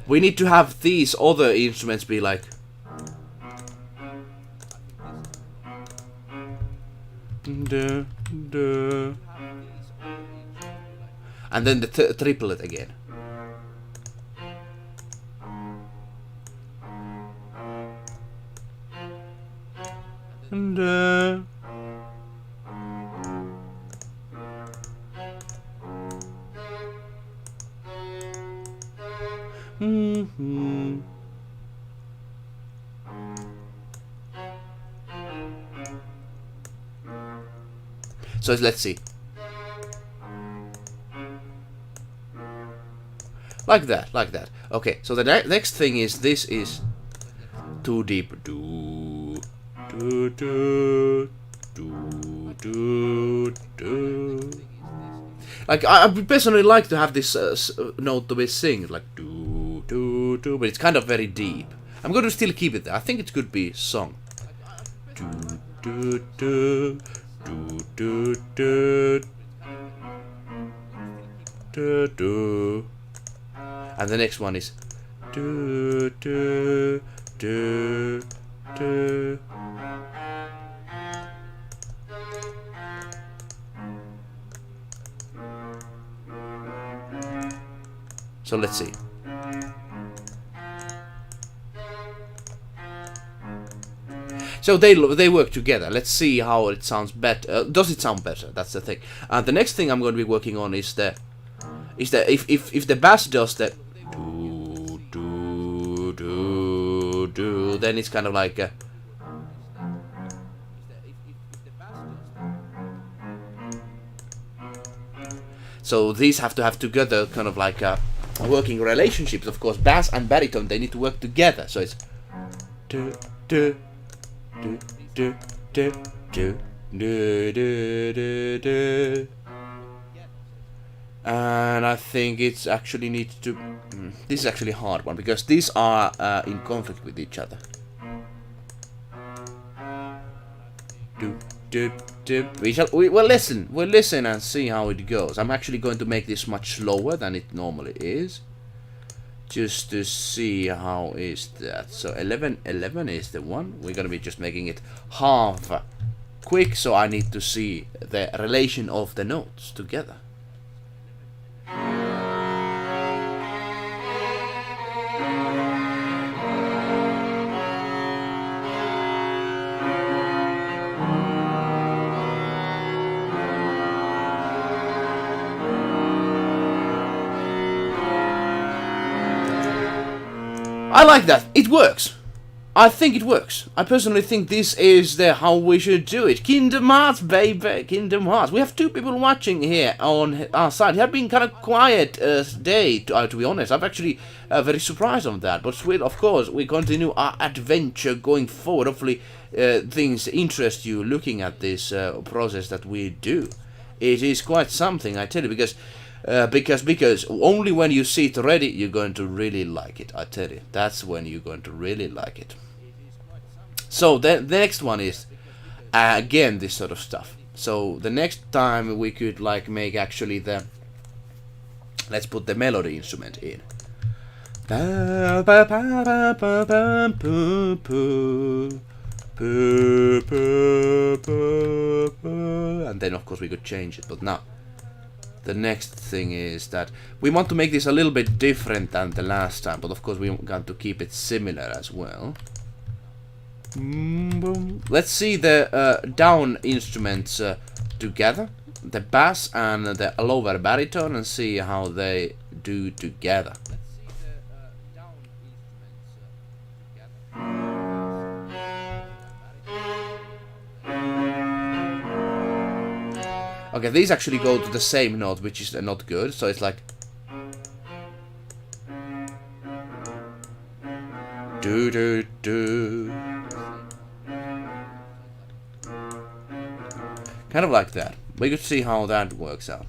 We need to have these other instruments be like... And then the triplet again. So let's see. Like that, like that. Okay, so the next thing is, this is too deep. Do, do, do, do, do, do. Like, I personally like to have this note to be sing, like do, do, do, but it's kind of very deep. I'm going to still keep it there. I think it could be song. Do, do, do. Do, do, do, do, do. And the next one is do, do, do, do. So let's see. So they work together. Let's see how it sounds better. Does it sound better? That's the thing. The next thing I'm going to be working on is if the bass does the do do do do, then it's kind of like so these have to have together kind of like working relationships. Of course, bass and baritone, they need to work together. So it's do do. Do, do, do, do, do, do, do, do. And I think it's actually needs to... this is actually a hard one, because these are in conflict with each other. Do, do, do. We'll listen and see how it goes. I'm actually going to make this much slower than it normally is, just to see how is that. So 11 is the one. We're gonna be just making it half quick, so I need to see the relation of the notes together. I like that. It works. I think it works. I personally think this is how we should do it. Kingdom Hearts, baby. Kingdom Hearts. We have 2 people watching here on our side. It has been kind of quiet day, to be honest. I'm actually very surprised on that. But of course, we continue our adventure going forward. Hopefully, things interest you looking at this process that we do. It is quite something, I tell you, because only when you see it ready, you're going to really like it. I tell you, that's when you're going to really like it. So the next one is again this sort of stuff. So the next time we could like make actually let's put the melody instrument in. And then of course we could change it, but now the next thing is that we want to make this a little bit different than the last time, but of course we want to keep it similar as well. Let's see the down instruments together, the bass and the lower baritone, and see how they do together. Okay, these actually go to the same note, which is not good. So it's like do do do, kind of like that. We could see how that works out,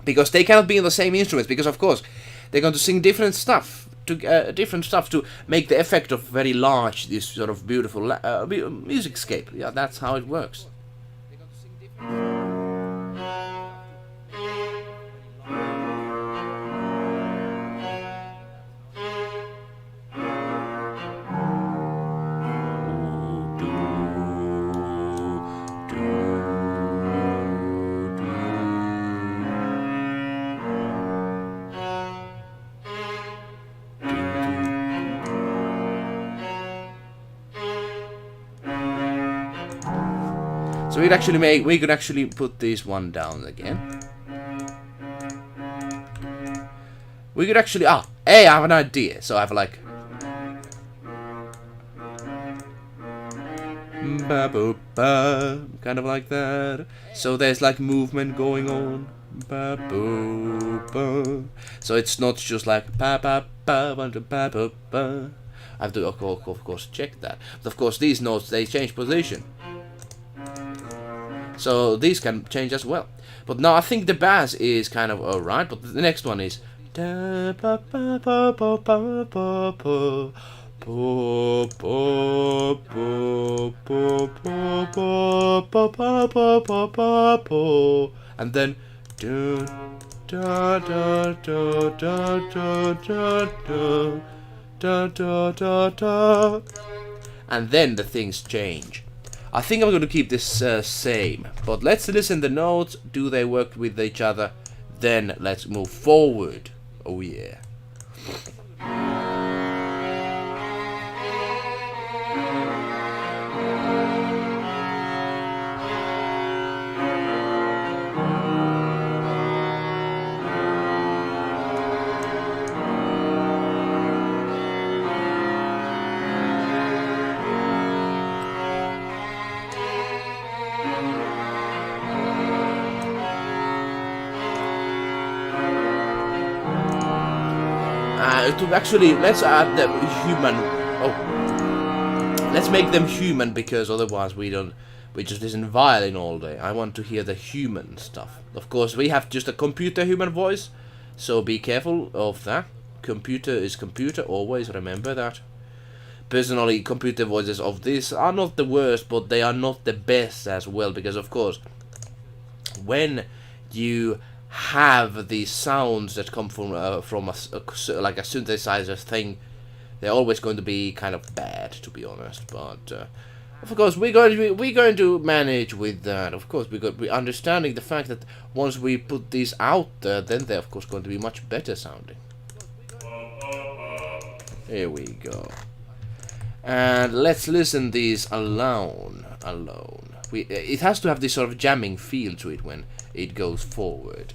because they cannot be in the same instruments, because of course they're going to sing different stuff to make the effect of very large, this sort of beautiful musicscape. Yeah, that's how it works. So we could actually put this one down again. We could actually, hey, I have an idea. So I have like ba boop ba, kind of like that. So there's like movement going on. Ba boop ba. So it's not just like ba ba ba ba ba ba ba. I have to of course check that. But of course these notes, they change position. So these can change as well. But now I think the bass is kind of alright, but the next one is da ba ba ba ba ba ba ba po po po po po po po po po po, and then da da da da da da da da da da, and then the things change. I think I'm going to keep this same, but let's listen the notes. Do they work with each other? Then let's move forward. Oh yeah. To actually, let's add the human. Oh, let's make them human, because otherwise we just listen violin all day. I want to hear the human stuff. Of course, we have just a computer human voice, so be careful of that. Computer is computer. Always remember that. Personally, computer voices of this are not the worst, but they are not the best as well, because of course, when you have these sounds that come from like a synthesizer thing, they're always going to be kind of bad, to be honest. But of course we're going to manage with that. Of course we're understanding the fact that once we put these out there, then they're of course going to be much better sounding. Here we go. And let's listen these alone. It has to have this sort of jamming feel to it when it goes forward.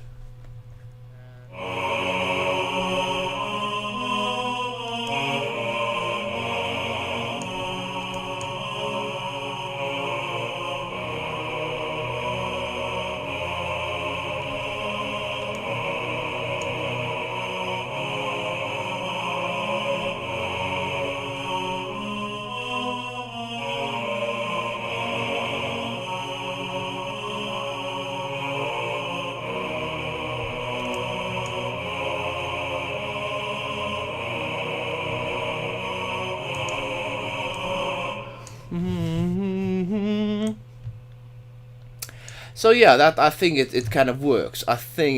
So yeah, that I think it kind of works. But I think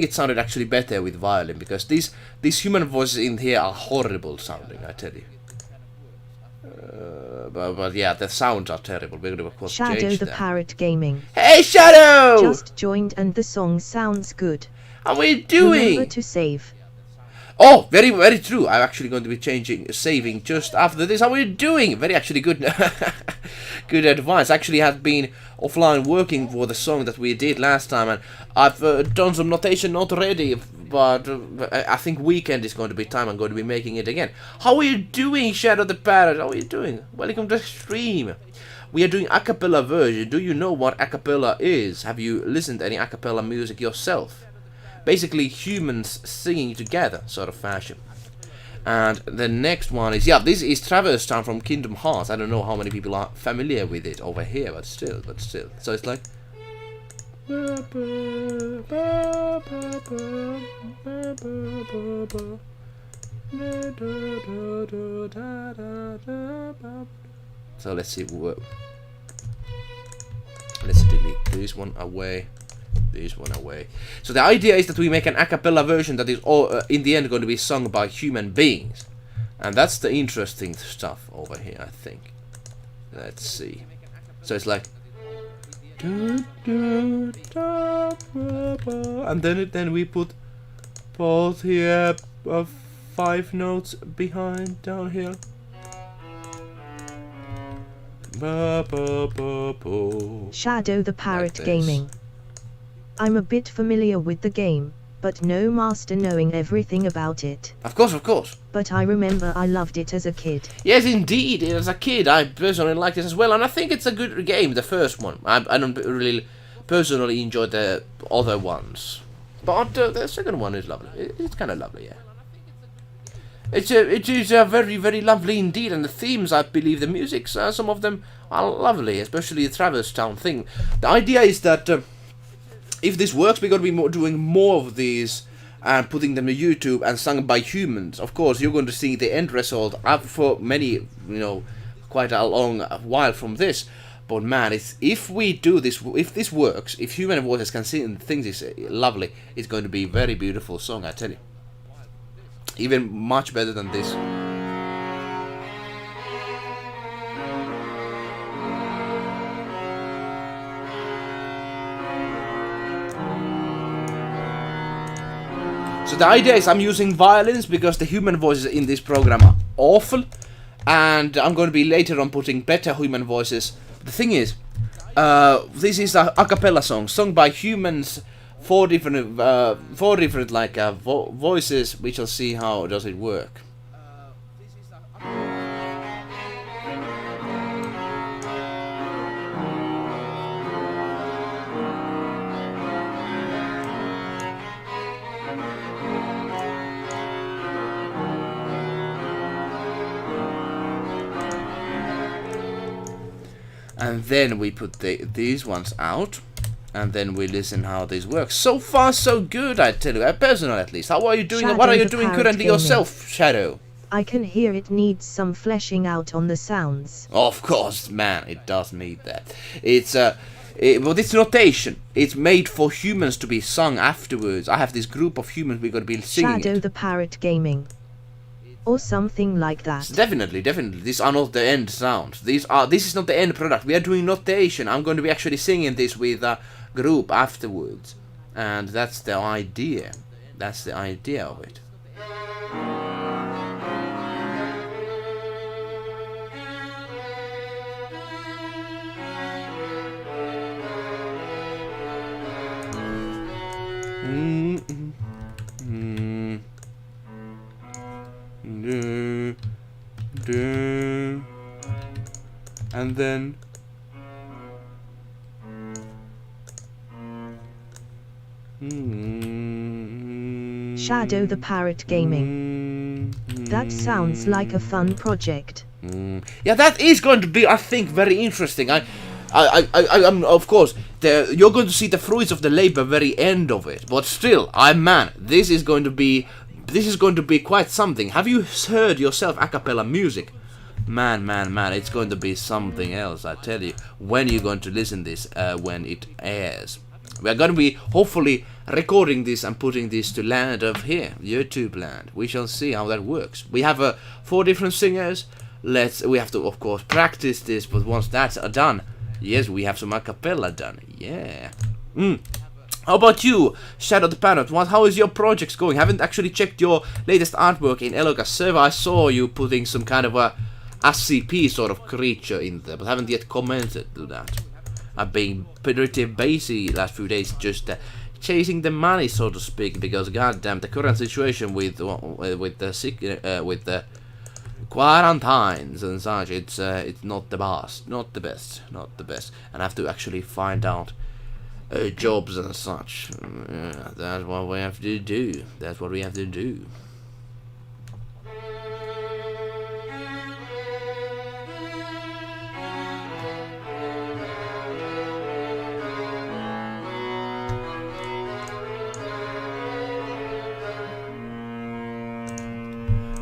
it sounded actually better with violin, because these human voices in here are horrible sounding, I tell you. But yeah, the sounds are terrible. We're gonna of course Shadow change the that. Parrot Gaming. Hey Shadow! Just joined and the song sounds good. How are you doing? Remember to save. Oh, very, very true. I'm actually going to be saving just after this. How are you doing? Very actually good, good advice. Actually, have been offline working for the song that we did last time, and I've done some notation not ready, but I think weekend is going to be time. I'm going to be making it again. How are you doing, Shadow the Parrot? How are you doing? Welcome to the stream. we are doing a cappella version. Do you know what a cappella is? Have you listened to any a cappella music yourself? Basically humans singing together sort of fashion. And the next one is, yeah, this is Traverse Town from Kingdom Hearts. I don't know how many people are familiar with it over here, but still. So it's like, so let's see what, let's delete this one away, this one away. So the idea is that we make an a cappella version that is all in the end going to be sung by human beings, and that's the interesting stuff over here, I think. Let's see. So it's like, and then we put both here 5 notes behind down here. Shadow the Parrot Like Gaming. I'm a bit familiar with the game, but no master knowing everything about it. Of course. But I remember I loved it as a kid. Yes, indeed. As a kid, I personally liked it as well, and I think it's a good game, the first one. I don't really personally enjoy the other ones, but the second one is lovely. It's kind of lovely, yeah. It is very, very lovely indeed, and the themes, I believe, the music, some of them are lovely, especially the Traverse Town thing. The idea is that if this works, we're going to be doing more of these and putting them to YouTube and sung by humans. Of course, you're going to see the end result for many, quite a long while from this. But man, if we do this, if this works, if human voices can sing things is lovely, it's going to be a very beautiful song, I tell you. Even much better than this. So the idea is I'm using violins because the human voices in this program are awful, and I'm going to be later on putting better human voices. The thing is, this is a cappella song sung by humans. 4 different voices. We shall see how does it work. And then we put these ones out. And then we listen how this works. So far, so good, I tell you. Personally, at least. How are you doing? Shadow what are you the doing Parrot currently Gaming. yourself, Shadow? I can hear it needs some fleshing out on the sounds. Of course, man, it does need that. It's but it's notation. It's made for humans to be sung afterwards. I have this group of humans we're going to be singing Shadow it. the Parrot Gaming. Or something like that. So definitely. These are not the end sounds. This is not the end product. We are doing notation. I'm going to be actually singing this with a group afterwards, and that's the idea. That's the idea of it. And then Shadow the Parrot Gaming. That sounds like a fun project. Yeah, that is going to be, I think, very interesting. I'm of course, you're going to see the fruits of the labor very end of it. But still, man, this is going to be quite something. Have you heard yourself a cappella music? Man, it's going to be something else, I tell you. When you're going to listen this, when it airs. We are going to be, hopefully, recording this and putting this to land of here, YouTube land. We shall see how that works. We have 4 different singers. We have to, of course, practice this, but once that's done, yes, we have some a cappella done. Yeah. How about you, Shadow the Parrot? How is your projects going? Haven't actually checked your latest artwork in eluukkasen server. I saw you putting some kind of a SCP sort of creature in there, but haven't yet commented to that. I've been pretty busy last few days, just chasing the money, so to speak, because goddamn the current situation with the quarantines and such. It's not the best, not the best, and I have to actually find out jobs and such. That's what we have to do. That's what we have to do.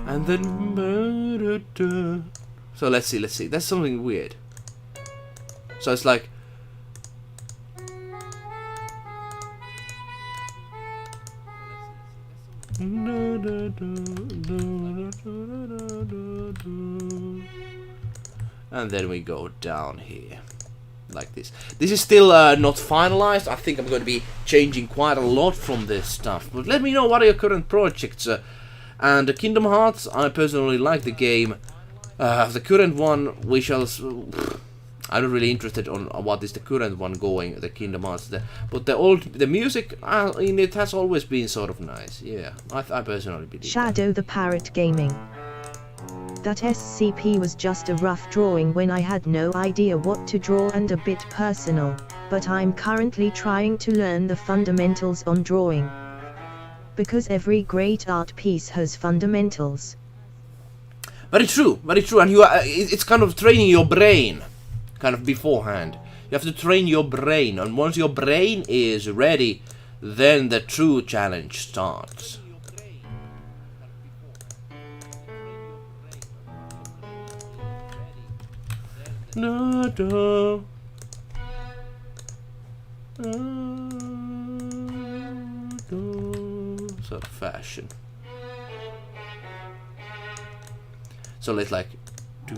And then, so let's see. That's something weird. So it's like, and then we go down here, like this. This is still not finalized. I think I'm going to be changing quite a lot from this stuff. But let me know what are your current projects. And Kingdom Hearts, I personally like the game. The current one, we shall. I'm not really interested on what is the current one going, the Kingdom Hearts. But the music in it has always been sort of nice. Yeah, I personally believe. Shadow the Parrot Gaming. That SCP was just a rough drawing when I had no idea what to draw and a bit personal, but I'm currently trying to learn the fundamentals on drawing. Because every great art piece has fundamentals. Very true, and it's kind of training your brain, kind of beforehand. You have to train your brain, and once your brain is ready, then the true challenge starts. Sort of fashion. So let's like do.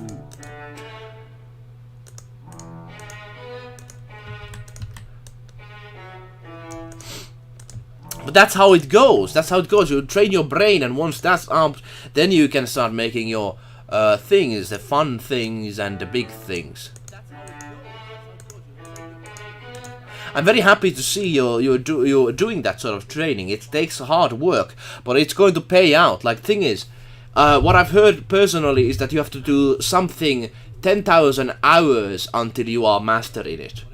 But that's how it goes. That's how it goes. You train your brain, and once that's up, then you can start making your things, the fun things and the big things. I'm very happy to see you're doing that sort of training. It takes hard work, but it's going to pay out. Like, thing is, what I've heard personally is that you have to do something 10,000 hours until you are master in it.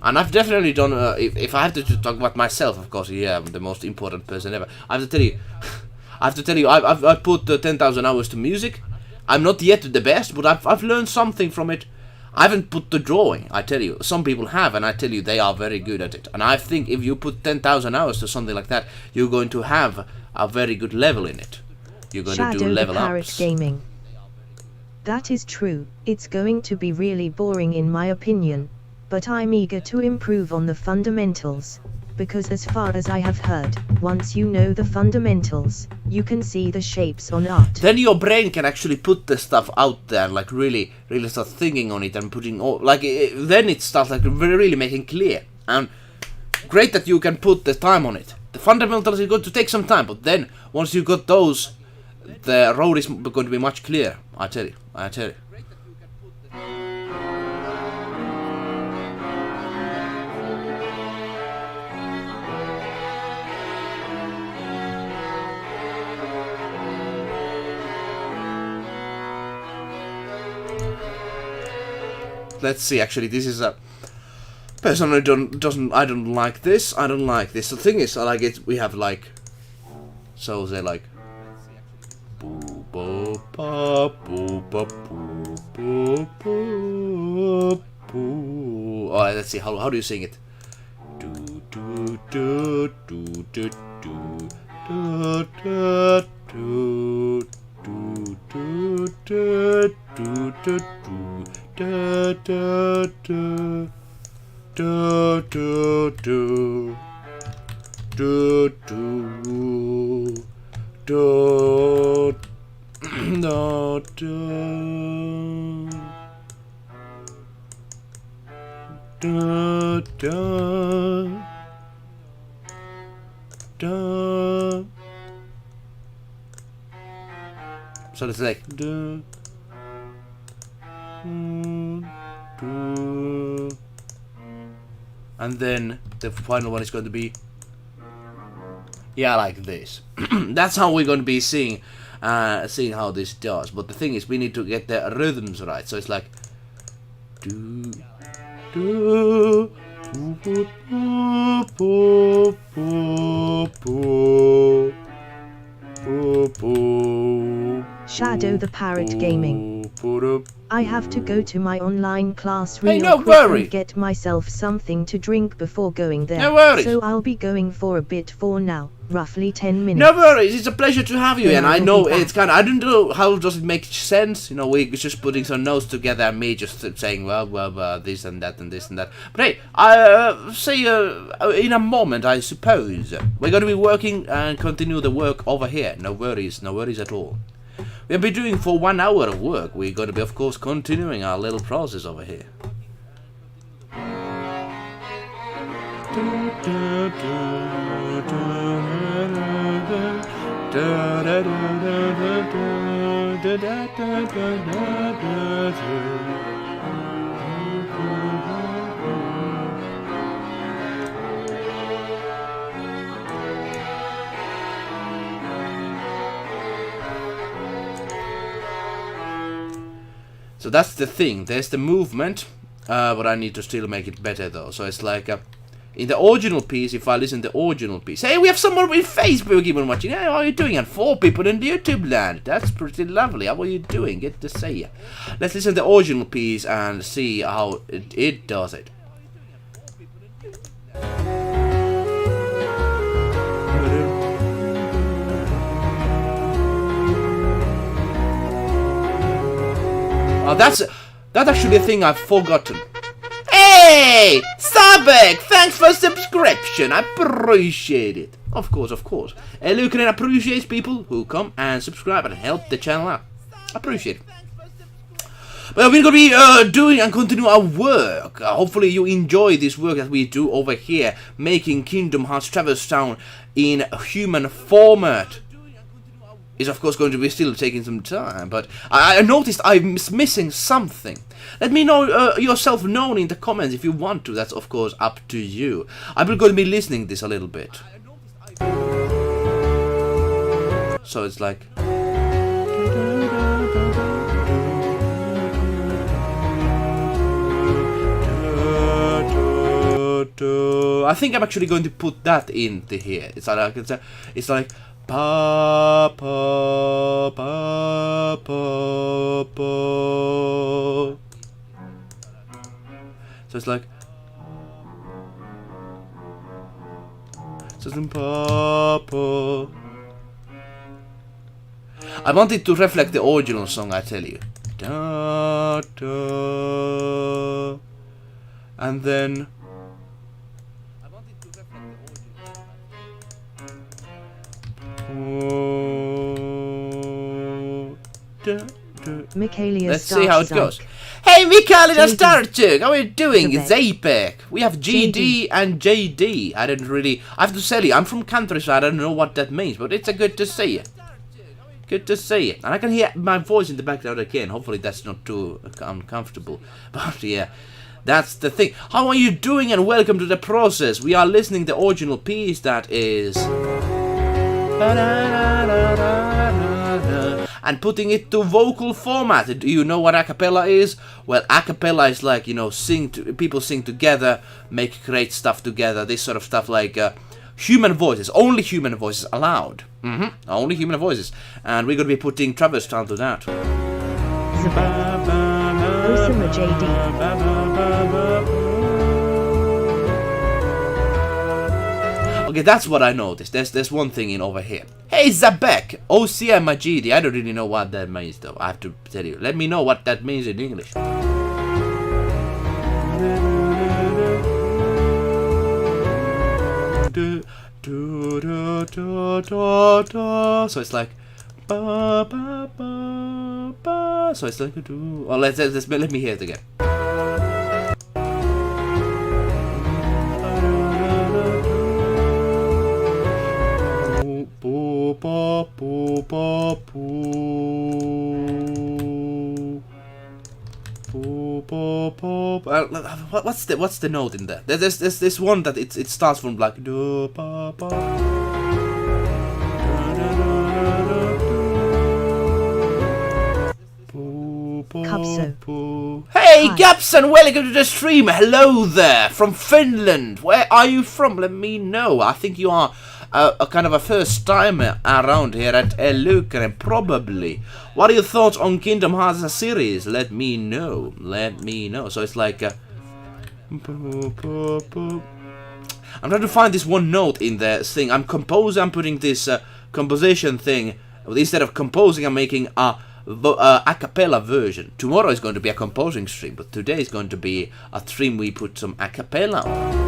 And I've definitely done. If I have to talk about myself, of course, yeah, I'm the most important person ever. I have to tell you, I've put 10,000 hours to music. I'm not yet the best, but I've learned something from it. I haven't put the drawing, I tell you. Some people have, and I tell you, they are very good at it. And I think if you put 10,000 hours to something like that, you're going to have a very good level in it. You're going to do level ups. Gaming. That is true. It's going to be really boring in my opinion. But I'm eager to improve on the fundamentals. Because as far as I have heard, once you know the fundamentals, you can see the shapes on art. Then your brain can actually put the stuff out there, like really start thinking on it and putting all, like then it starts like really making clear. And great that you can put the time on it. The fundamentals are going to take some time, but then once you got those, the road is going to be much clearer. I tell you. Let's see. Actually, this is a personally I don't like this. The thing is, I like it. We have like, so they like. Boo boo ba boo ba boo boo boo boo. Oh, let's see. How do you sing it? Do do do do do do do do do do do do do do. Da da da da da da do do do da da da da. So it's like da. And then the final one is going to be, yeah, like this. That's how we're going to be seeing seeing how this does. But the thing is, we need to get the rhythms right. So it's like do do do bo bo bo bo bo. Shadow the Parrot Gaming. I have to go to my online class real no quick worry. and get myself something to drink before going there. No worries. So I'll be going for a bit for now, roughly 10 minutes. No worries, it's a pleasure to have you, Then and I I will know be back. it's kind of, I don't know how does it make sense, you know, we're just putting some notes together and me just saying, well, this and that and this and that. But hey, I say in a moment, I suppose, we're going to be working and continue the work over here. No worries at all. We'll be doing for 1 hour of work. We're going to be, of course, continuing our little process over here. So that's the thing, there's the movement, but I need to still make it better though. So it's like, in the original piece, if I listen to the original piece, hey, we have someone with Facebook even watching. Hey, how are you doing? And 4 people in the YouTube land. That's pretty lovely. How are you doing? Get to say ya. Let's listen to the original piece and see how it does it. Oh, that's actually a thing I've forgotten. Hey! Sabek! Thanks for subscription! I appreciate it. Of course. Eluukkanen appreciates people who come and subscribe and help the channel out. Appreciate it. Well, we're going to be doing and continue our work. Hopefully you enjoy this work that we do over here, making Kingdom Hearts Traverse Town in human format. Is of course going to be still taking some time, but I noticed I'm missing something. Let me know yourself known in the comments if you want to. That's of course up to you. I'm going to be listening this a little bit. So it's like I think I'm actually going to put that into here. It's like pa pa pa pa pa. So it's like pa pa. I want it to reflect the original song, I tell you. Da da. And then let's see how it goes. Hey, Mikaela Starchuk, how are you doing? Zapek. We have GD and JD. I have to tell you, I'm from countryside, I don't know what that means, but it's a good to see you. Good to see you. And I can hear my voice in the background again. Hopefully that's not too uncomfortable. But yeah, that's the thing. How are you doing and welcome to the process. We are listening to the original piece that is and putting it to vocal format. Do you know what a cappella is? Well, a cappella is like, you know, people sing together, make great stuff together, this sort of stuff, like human voices, only human voices allowed. Only human voices. And we're going to be putting Traverse Town to that. Okay, that's what I noticed. There's one thing in over here. Hey, Zabek! OCM Majidi. I don't really know what that means, though. I have to tell you. Let me know what that means in English. So it's like ba ba ba ba. So it's like do. Oh, let me hear it again. What's the note in there? There's this one that it starts from like do pa pa. Kapso. Hey, Hi. Gapson, welcome to the stream. Hello there, from Finland. Where are you from? Let me know. I think you are a kind of a first timer around here at eluukkanen, probably. What are your thoughts on Kingdom Hearts series? Let me know. Let me know. So it's like I'm trying to find this one note in the thing. I'm putting this composition thing. Instead of composing, I'm making a cappella version. Tomorrow is going to be a composing stream, but today is going to be a stream we put some a cappella on.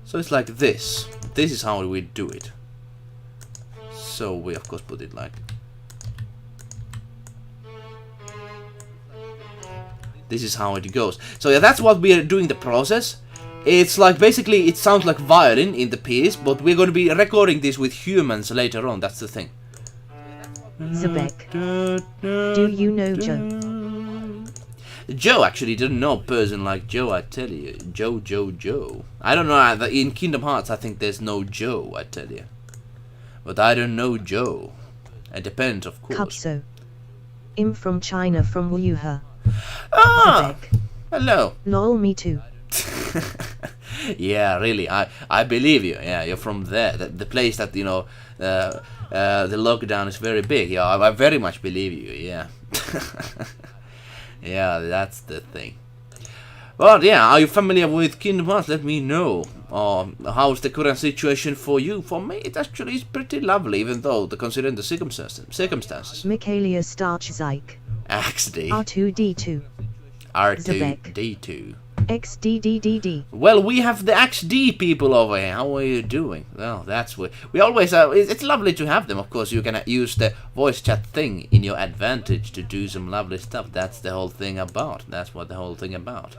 So it's like this. This is how we do it. So we of course put it like this is how it goes. So yeah, that's what we are doing the process. It's like basically it sounds like violin in the piece, but we're going to be recording this with humans later on. That's the thing. Zabek. Do you know Joe? Joe actually didn't know a person like Joe, I tell you. Joe. I don't know, in Kingdom Hearts I think there's no Joe, I tell you. But I don't know Joe. It depends, of course. Kapso. I'm from China, from Wuhan. Ah! Zabek. Hello. Lol, me too. Yeah, really, I believe you. Yeah, you're from there. The place that, you know, the lockdown is very big. Yeah, I very much believe you, yeah. Yeah, that's the thing. But yeah, are you familiar with Kingdom Hearts? Let me know. How's the current situation for you? For me, it actually is pretty lovely, even though considering the circumstances. Michaelia Starchzyke. XD. R2D2. R2D2. XDDDD. Well, we have the XD people over here. How are you doing? Well, that's what we always. It's lovely to have them. Of course, you can use the voice chat thing in your advantage to do some lovely stuff. That's the whole thing about. That's what the whole thing about.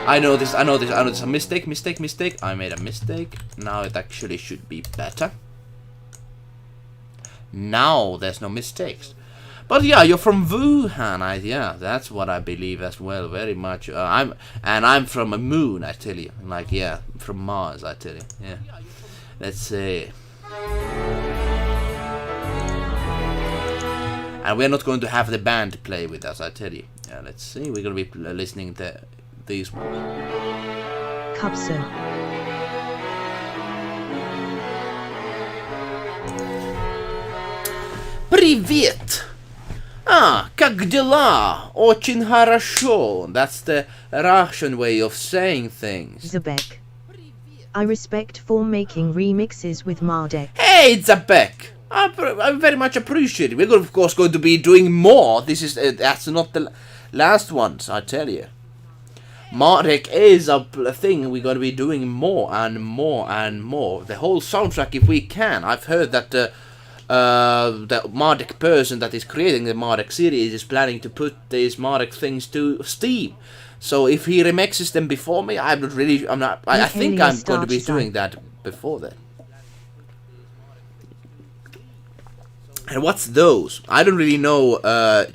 I know this, a mistake. I made a mistake. Now it actually should be better. Now there's no mistakes. But yeah, you're from Wuhan, yeah, that's what I believe as well, very much. I'm from a moon, I tell you. Like, yeah, from Mars, I tell you, yeah. Let's see. And we're not going to have the band play with us, I tell you. Yeah, let's see, we're going to be listening to these ones. Kapso. Привет! Как дела? Очень хорошо. That's the Russian way of saying things. Zabek. I respect for making remixes with Mardek. Hey, Zabek! I very much appreciate it. We're of course going to be doing more. This is that's not the last ones, I tell you. Mardek is a thing we're going to be doing more and more and more. The whole soundtrack, if we can. I've heard that the Mardek person that is creating the Mardek series is planning to put these Mardek things to Steam. So if he remixes them before me, I think I'm going to be doing that before that. And what's those? I don't really know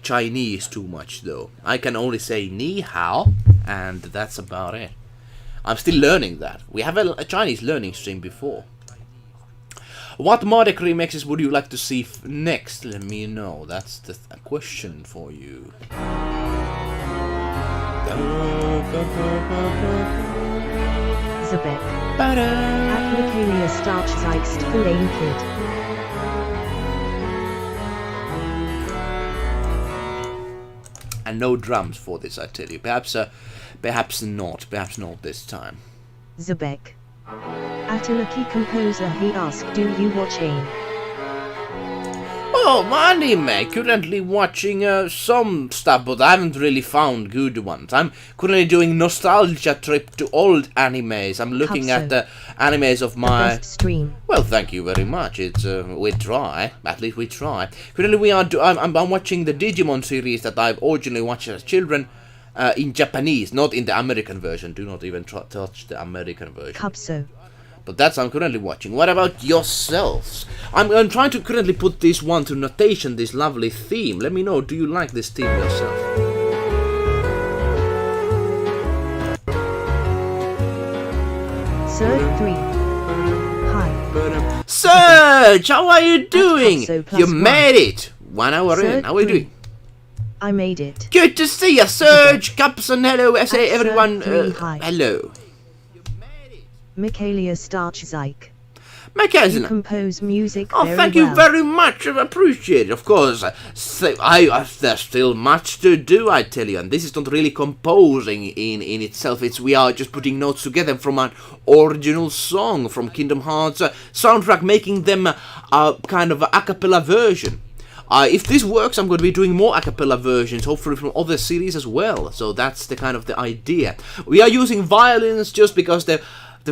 Chinese too much though. I can only say ni hao, and that's about it. I'm still learning that. We have a Chinese learning stream before. What Mardek remixes would you like to see next? Let me know. That's the question for you. Zabek. At Michaelia Starchzykst Verlane Kid. And no drums for this, I tell you. Perhaps not this time. Zabek. At a lucky composer, he asked, "Do you watch AIM?" Oh, anime! Currently watching some stuff, but I haven't really found good ones. I'm currently doing nostalgia trip to old animes. I'm looking at the animes of my... stream. Well, thank you very much. It's we try. At least we try. Currently we are... I'm watching the Digimon series that I've originally watched as children in Japanese, not in the American version. Do not even touch the American version. But that's what I'm currently watching. What about yourselves? I'm trying to currently put this one to notation, this lovely theme. Let me know, do you like this theme yourself? Surge 3. Hi. Surge, how are you doing? You made it! 1 hour in, how are you doing? I made it. Good to see you, Surge! Capson, hello, say everyone, hello. Michaelia Starchzik. You compose music thank you very much. I appreciate it. Of course, there's still much to do, I tell you. And this is not really composing in itself. We are just putting notes together from an original song from Kingdom Hearts soundtrack, making them a kind of a cappella version. If this works, I'm going to be doing more a cappella versions, hopefully from other series as well. So that's the kind of the idea. We are using violins just because the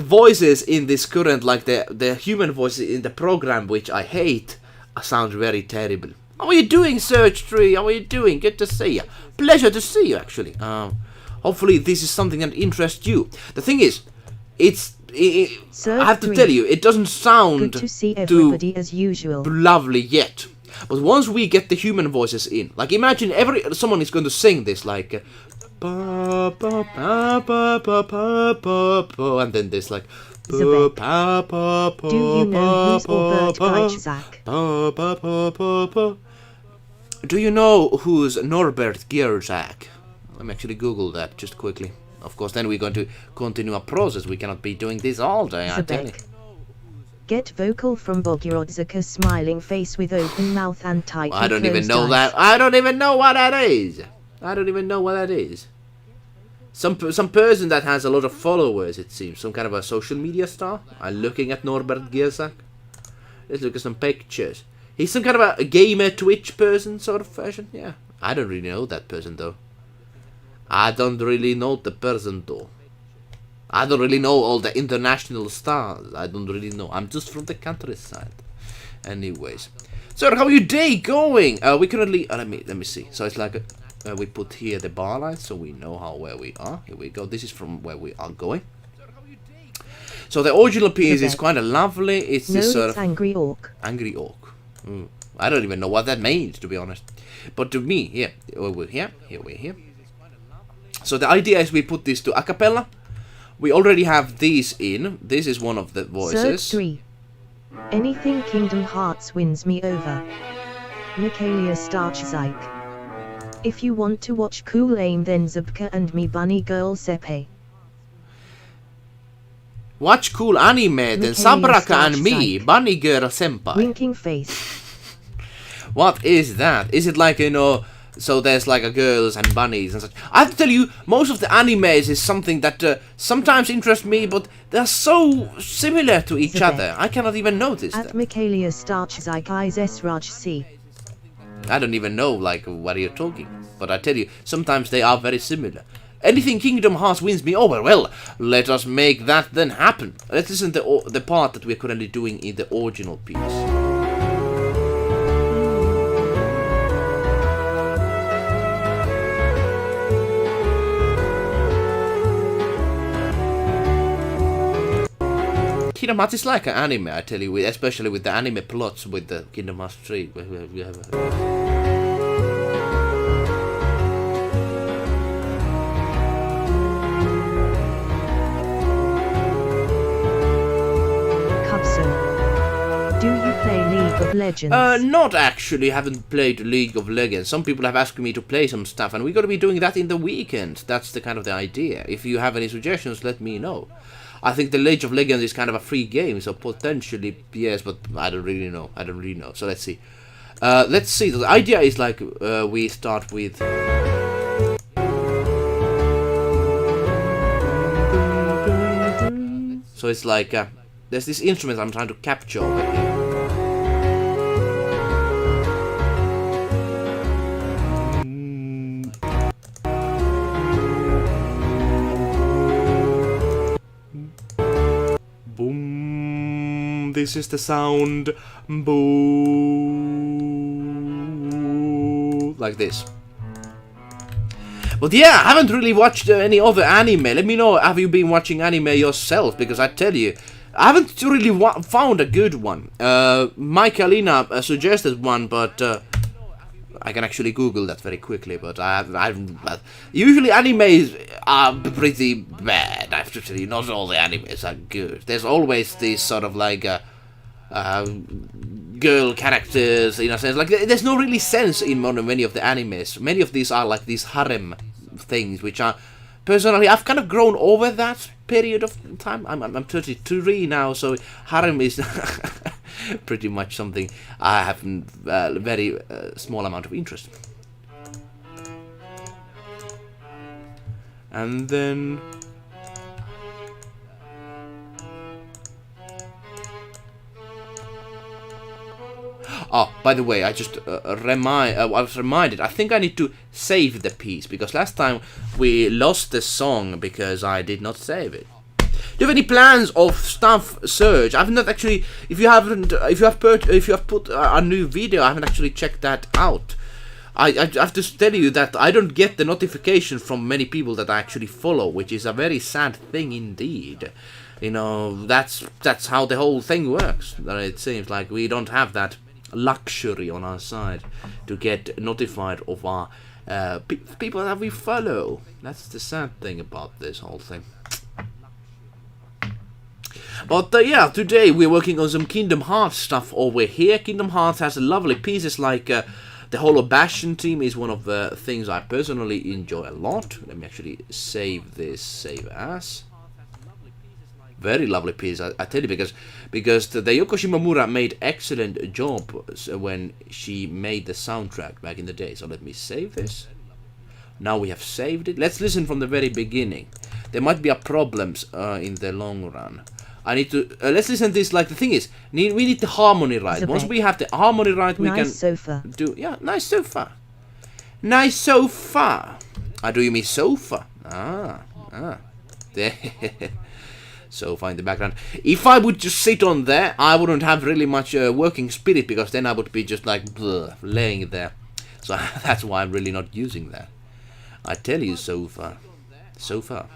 voices in this current, like the human voices in the program, which I hate, sound very terrible. How are you doing, Surge 3? How are you doing? Good to see you. Pleasure to see you, actually. Hopefully this is something that interests you. The thing is, I have to tell you, it doesn't sound good to see everybody as usual. Lovely yet. But once we get the human voices in, like imagine someone is going to sing this, like... and then there's like do you know who's Norbert Gierzak? Do you know who's Norbert Gierzak? Let me actually Google that just quickly. Of course, then we're going to continue our process. We cannot be doing this all day, I tell you. Get vocal from Bogirodzaka, smiling face with open mouth and tight. I don't even know that. I don't even know what that is. I don't even know what that is. Some person that has a lot of followers, it seems. Some kind of a social media star. I'm looking at Norbert Gierzak. Let's look at some pictures. He's some kind of a gamer Twitch person sort of version. Yeah. I don't really know that person though. I don't really know the person though. I don't really know all the international stars. I don't really know. I'm just from the countryside. Anyways. So how are your day going? We currently... let me see. So it's like... we put here the bar line so we know where we are. Here we go. This is from where we are going. So the original piece is quite lovely. It's this sort of angry orc. Angry orc. I don't even know what that means, to be honest. But to me, yeah, we're here. Here we're here. So the idea is we put this to a cappella. We already have these in. This is one of the voices. 3. Anything Kingdom Hearts wins me over. Michaelia Starchzik. If you want to watch cool aim, then Zubka and me bunny girl Sepe. Watch cool anime, then Sabraka and me, bunny girl senpai. Winking face. What is that? Is it like, you know, so there's like a girls and bunnies and such. I have to tell you, most of the animes is something that sometimes interests me, but they're so similar to each other. I cannot even notice that. At Michaelia Starchzik is Raj C. I don't even know, like, what you're talking. But I tell you, sometimes they are very similar. Anything Kingdom Hearts wins me over, well, let us make that then happen. Let's listen to the part that we're currently doing in the original piece. Kingdom Hearts is like an anime, I tell you, especially with the anime plots with the Kingdom Hearts 3. Do you play League of Legends? Not actually, haven't played League of Legends. Some people have asked me to play some stuff, and we're going to be doing that in the weekend. That's the kind of the idea. If you have any suggestions, let me know. I think the League of Legends is kind of a free game, so potentially, yes, but I don't really know. So let's see. Let's see. The idea is like we start with... So it's like, there's this instrument I'm trying to capture over here. This is the sound. Boo. Like this. But yeah, I haven't really watched any other anime. Let me know, have you been watching anime yourself? Because I tell you, I haven't really found a good one. Michaelina suggested one, but I can actually Google that very quickly. But usually animes are pretty bad. I have to tell you, not all the animes are good. There's always these sort of like girl characters, in a sense. Like there's no really sense in many of the animes. Many of these are like these harem things, which are personally I've kind of grown over that period of time. I'm 33 now, so harem is pretty much something I have a very small amount of interest. And then oh, by the way, I just I was reminded, I think I need to save the piece, because last time we lost the song because I did not save it. Do you have any plans of stuff, Serge? I've not actually, if you have put a new video, I haven't actually checked that out. I have to tell you that I don't get the notification from many people that I actually follow, which is a very sad thing indeed. You know, that's how the whole thing works. It seems like we don't have that luxury on our side to get notified of our people that we follow. That's the sad thing about this whole thing. But yeah, today we're working on some Kingdom Hearts stuff over here. Kingdom Hearts has lovely pieces like the Hollow Bastion theme is one of the things I personally enjoy a lot. Let me actually save this, save as. Very lovely piece, I tell you, because the Yoko Shimomura made excellent job when she made the soundtrack back in the day. So let me save this. Now we have saved it. Let's listen from the very beginning. There might be problems in the long run. I need to let's listen to this. Like the thing is, we need the harmony right. Once we have the harmony right, we can do nice sofa. Nice sofa. Do you mean sofa? There. Sofa in the background. If I would just sit on there, I wouldn't have really much working spirit, because then I would be just like bleh, laying there. So that's why I'm really not using that. I tell you, sofa. Sofa.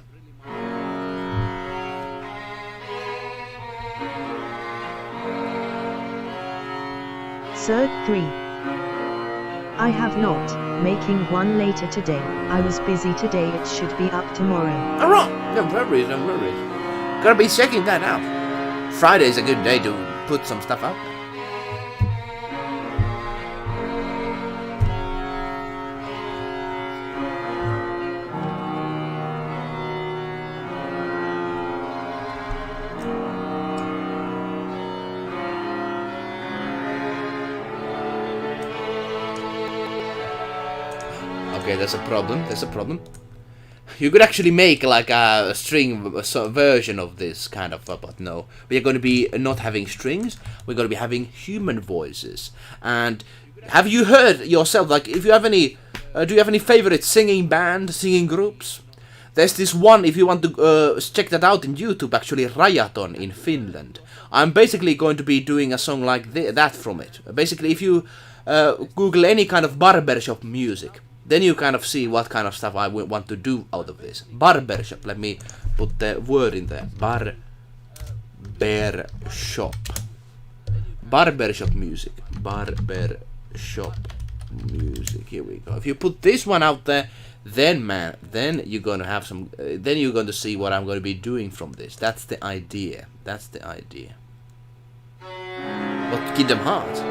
Cert 3. I have not. Making one later today. I was busy today, it should be up tomorrow. Alright, no worries, no worries. Gotta be checking that out. Friday's a good day to put some stuff out there. Okay, there's a problem. There's a problem. You could actually make like a string version of this kind of, but no. We are going to be not having strings. We're going to be having human voices. And have you heard yourself, like, if you have any, do you have any favorite singing band, singing groups? There's this one, if you want to check that out in YouTube, actually, Rajaton in Finland. I'm basically going to be doing a song like that from it. Basically, if you Google any kind of barbershop music, then you kind of see what kind of stuff I want to do out of this. Barbershop. Let me put the word in there. Barbershop. Barbershop music. Barbershop music. Here we go. If you put this one out there, then man, then you're gonna have some. Then you're going to see what I'm going to be doing from this. That's the idea. That's the idea. But Kingdom Hearts.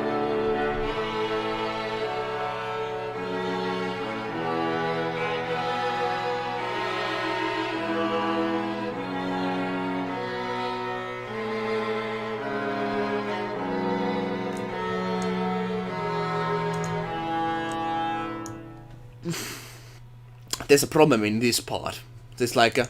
There's a problem in this part. There's like a...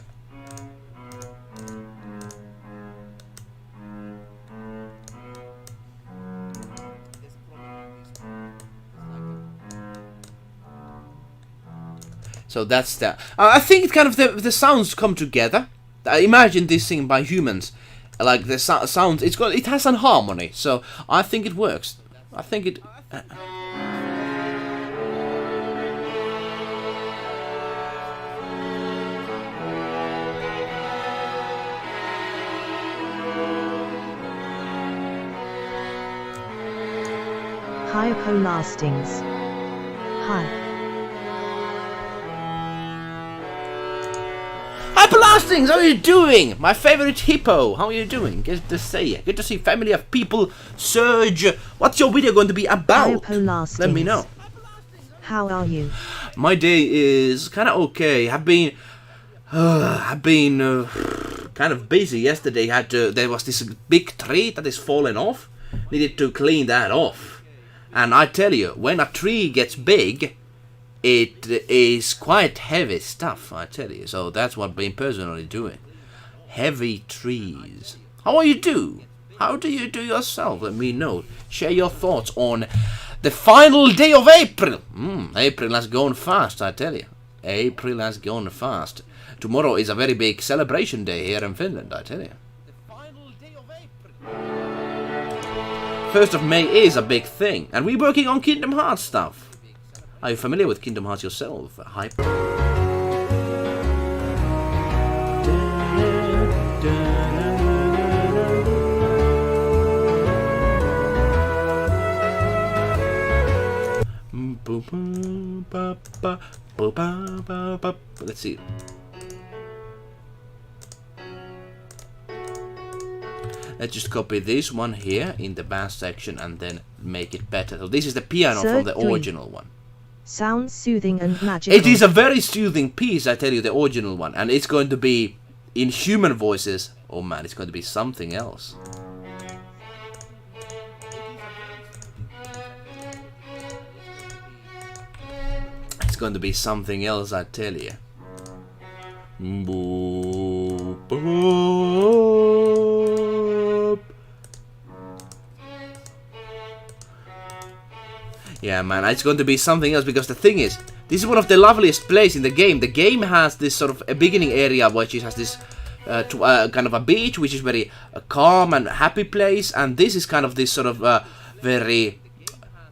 So that's that. I think it kind of the sounds come together. Imagine this thing by humans. like the sounds. It has an harmony, so I think it works. I think it. Hypolastings. Hi. Hyperlastings, how are you doing? My favorite hippo, how are you doing? Good to see you. Good to see family of people. Serge, what's your video going to be about? Let me know. How are you? My day is kind of okay. I've been kind of busy yesterday. There was this big tree that is falling off. Needed to clean that off. And I tell you, when a tree gets big, it is quite heavy stuff, I tell you. So that's what I've been personally doing. Heavy trees. How are you do? How do you do yourself? Let me know. Share your thoughts on the final day of April. April has gone fast, I tell you. April has gone fast. Tomorrow is a very big celebration day here in Finland, I tell you. 1st of May is a big thing. And we're working on Kingdom Hearts stuff. Are you familiar with Kingdom Hearts yourself? Hype. Let's see. Let's just copy this one here in the bass section and then make it better. So this is the piano from the original one. Sounds soothing and magical. It is a very soothing piece, I tell you, the original one. And it's going to be in human voices. Oh man, it's going to be something else. It's going to be something else, I tell you. Yeah, man, it's going to be something else because the thing is, this is one of the loveliest places in the game. The game has this sort of a beginning area which has this kind of a beach, which is very calm and happy place, and this is kind of this sort of very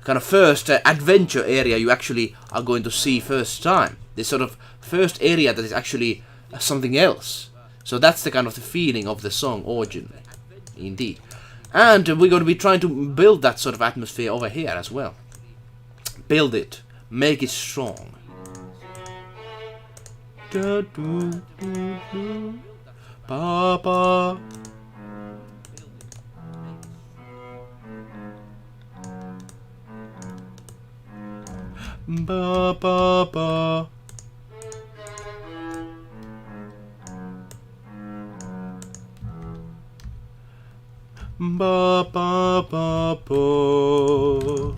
kind of first adventure area you actually are going to see first time. This sort of first area that is actually something else. So that's the kind of the feeling of the song originally, indeed. And we're going to be trying to build that sort of atmosphere over here as well. Build it, make it strong. Papa. Ba ba ba. Ba ba ba ba.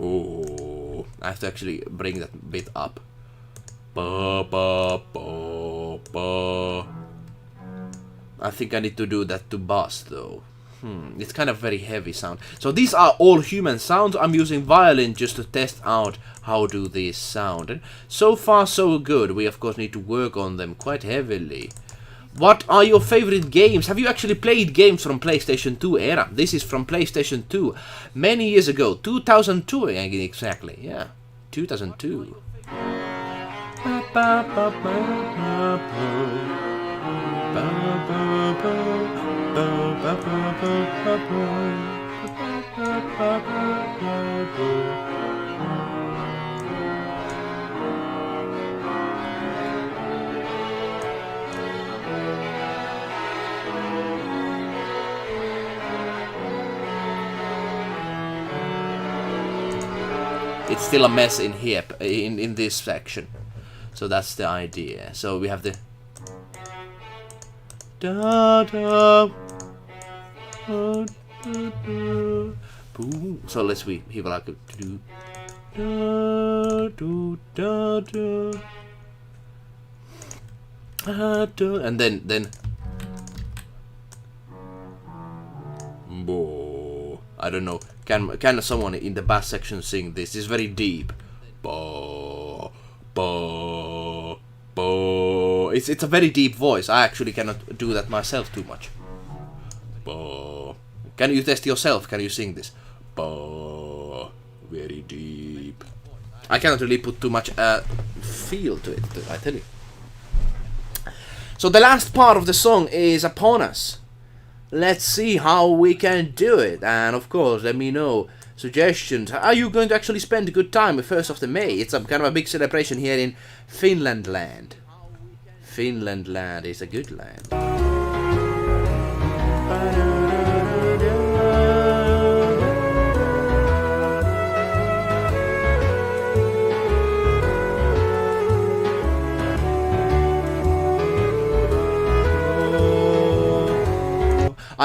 Oh, I have to actually bring that bit up. Ba ba ba ba. I think I need to do that to bass though. It's kind of very heavy sound. So these are all human sounds. I'm using violin just to test out how do these sound. And so far so good. We of course need to work on them quite heavily. What are your favorite games? Have you actually played games from PlayStation 2 era? This is from PlayStation 2. Many years ago. 2002 exactly. Yeah. 2002. It's still a mess in here, in this section. So that's the idea. So we have the da da. So let's people like do da do da da, and then I don't know. Can someone in the bass section sing this? It's very deep. Bo, bo, bo. It's a very deep voice. I actually cannot do that myself too much. Bo. Can you test yourself? Can you sing this? Bo. Very deep. I cannot really put too much feel to it, I tell you. So the last part of the song is upon us. Let's see how we can do it. And of course, let me know suggestions. Are you going to actually spend a good time with 1st of the May? It's a kind of a big celebration here in Finland land. Finland land is a good land.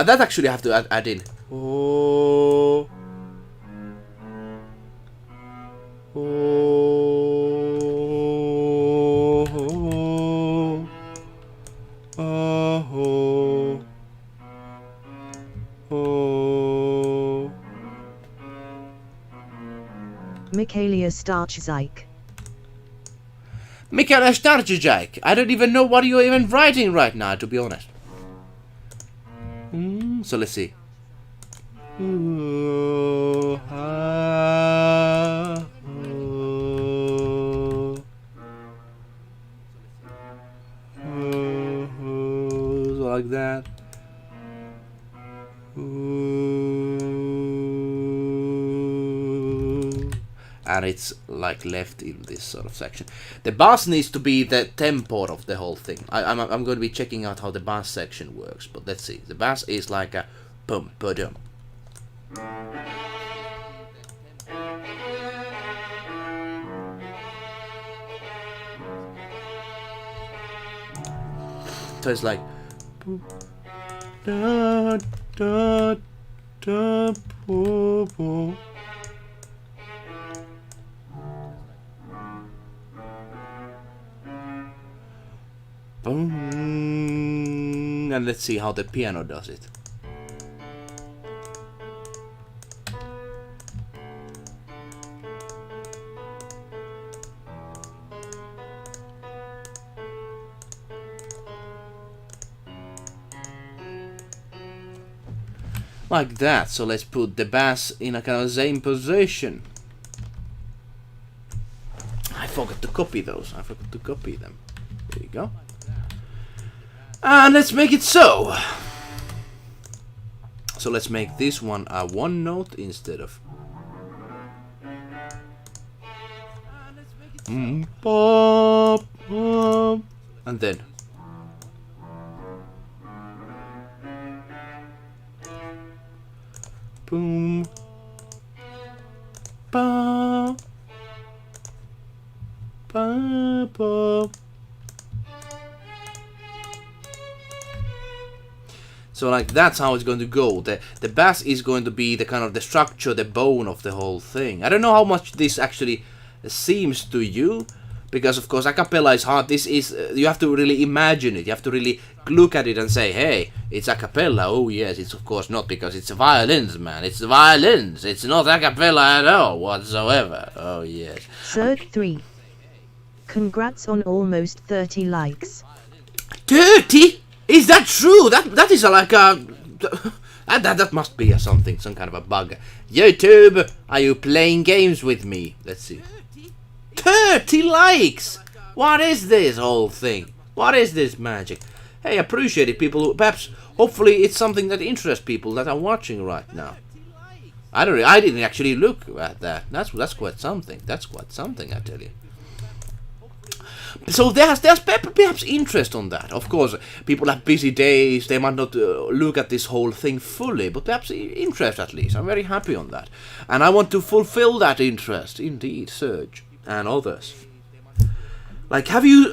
That actually I have to add in. Oh. Michaela Starczyk. Michaela Starczyk. I don't even know what you're even writing right now, to be honest. So let's see. So like that. And it's like left in this sort of section. The bass needs to be the tempo of the whole thing. I'm going to be checking out how the bass section works, but let's see. The bass is like a boom, ba-dum. So it's like da da da po po. And let's see how the piano does it. Like that. So let's put the bass in a kind of same position. I forgot to copy those. I forgot to copy them. There you go. And let's make it so. So let's make this one a one note instead of pop, pop, and then boom, ba, ba, ba. So like that's how it's going to go. The bass is going to be the kind of the structure, the bone of the whole thing. I don't know how much this actually seems to you, because of course a cappella is hard. This is you have to really imagine it. You have to really look at it and say, hey, it's a cappella. Oh yes, it's of course not, because it's violins, man. It's violins. It's not a cappella at all whatsoever. Oh yes. Third 3. Congrats on almost 30 likes. 30? Is that true? That is like a that must be a something, some kind of a bug. YouTube, are you playing games with me? Let's see. 30 likes. What is this whole thing? What is this magic? Hey, appreciate it, people. Perhaps, hopefully, it's something that interests people that are watching right now. I didn't actually look at that. That's quite something. That's quite something, I tell you. So there's perhaps interest on that. Of course, people have busy days. They might not look at this whole thing fully, but perhaps interest at least. I'm very happy on that, and I want to fulfill that interest. Indeed, Serge and others. Like, have you?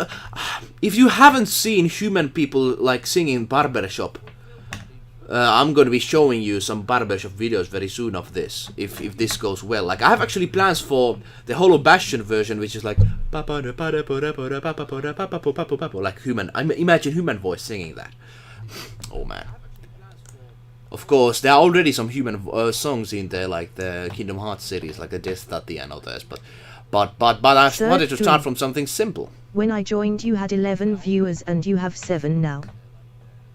If you haven't seen human people like singing barbershop, I'm going to be showing you some barbershop videos very soon of this, if this goes well. Like, I have actually plans for the Hollow Bastion version, which is like like human. I imagine human voice singing that. Oh man. Of course, there are already some human songs in there, like the Kingdom Hearts series, like the Death Study and others. But I wanted to start from something simple. When I joined you had 11 viewers and you have 7 now.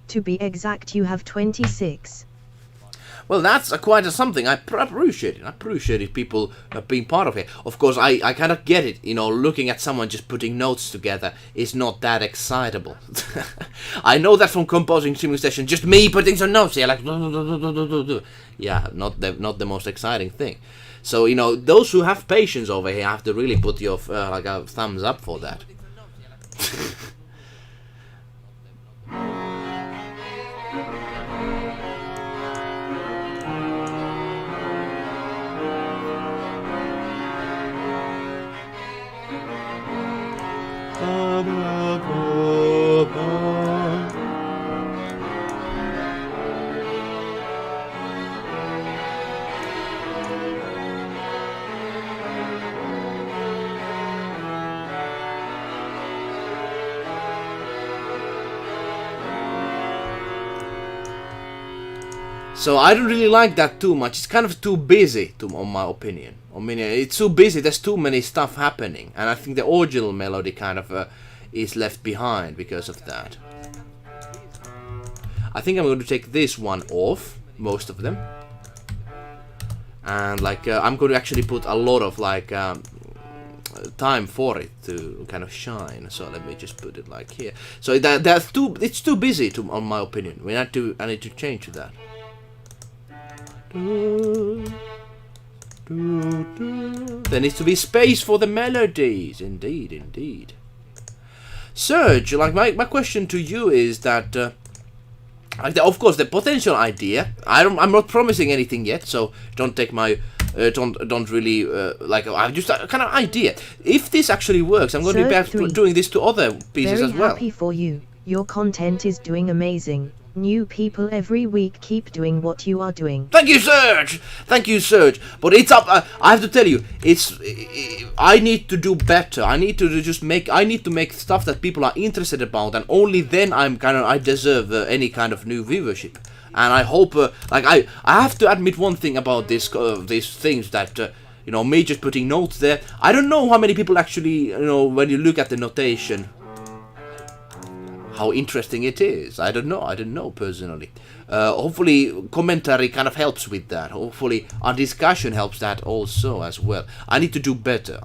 To be exact, you have 26. Well, that's quite something. I appreciate it. I appreciate people being part of it. Of course, I kind of get it. You know, looking at someone just putting notes together is not that excitable. I know that from composing streaming session. Just me putting some notes here, like yeah, not the most exciting thing. So you know, those who have patience over here have to really put your like a thumbs up for that. So I don't really like that too much. It's kind of too busy, on my opinion. It's too busy. There's too many stuff happening, and I think the original melody kind of is left behind because of that. I think I'm going to take this one off, most of them, and like I'm going to actually put a lot of like time for it to kind of shine. So let me just put it like here. So it's too busy, on my opinion. I need to change that. There needs to be space for the melodies. Indeed, indeed. Serge, like my question to you is that, of course, the potential idea. I'm not promising anything yet, so don't take my, don't really like. I'm just a kind of idea. If this actually works, I'm going to be perhaps doing this to other pieces as well. Very happy for you. Your content is doing amazing. New people every week. Keep doing what you are doing. Thank you, Serge. Thank you, Serge. But it's up. I have to tell you, I need to do better. I need to make stuff that people are interested about, and only then I deserve any kind of new viewership. And I hope, like I have to admit one thing about these things that. You know, me just putting notes there. I don't know how many people actually, you know, when you look at the notation, how interesting it is. I don't know personally. Hopefully commentary kind of helps with that. Hopefully our discussion helps that also as well. I need to do better.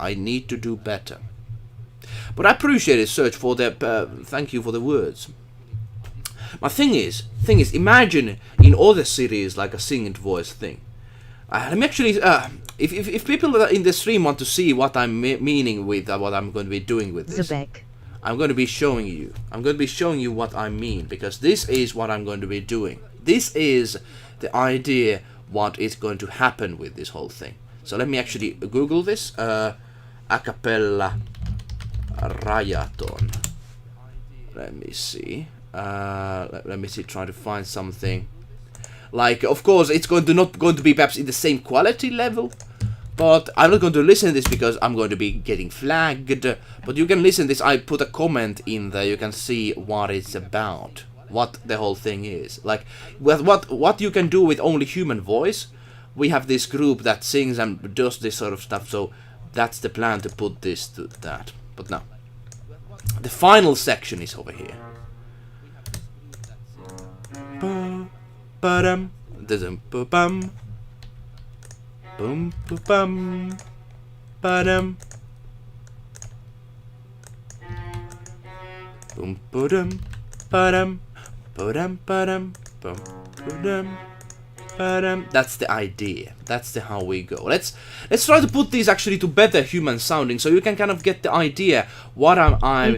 But I appreciate it, Serge, for the thank you for the words. My thing is, imagine in other series like a singing voice thing. Let me actually, if people that are in the stream want to see what I'm meaning with what I'm going to be doing with this. Zebek. I'm going to be showing you. What I mean, because this is what I'm going to be doing. This is the idea what is going to happen with this whole thing. So let me actually Google this. A Capella Rajaton. Let me see. Try to find something. Like, of course, it's not going to be perhaps in the same quality level. But I'm not going to listen to this because I'm going to be getting flagged. But you can listen to this. I put a comment in there. You can see what it's about. What the whole thing is. Like, what you can do with only human voice. We have this group that sings and does this sort of stuff. So that's the plan, to put this to that. But now, the final section is over here. Ba-dum, da-dum-ba-bum. Boom, boom, bum, ba-dum. Boom, ba-dum, ba-dum, ba-dum, ba-dum, bum, ba-dum, ba-dum. That's the idea. That's how we go. Let's try to put these actually to better human sounding, so you can kind of get the idea what I'm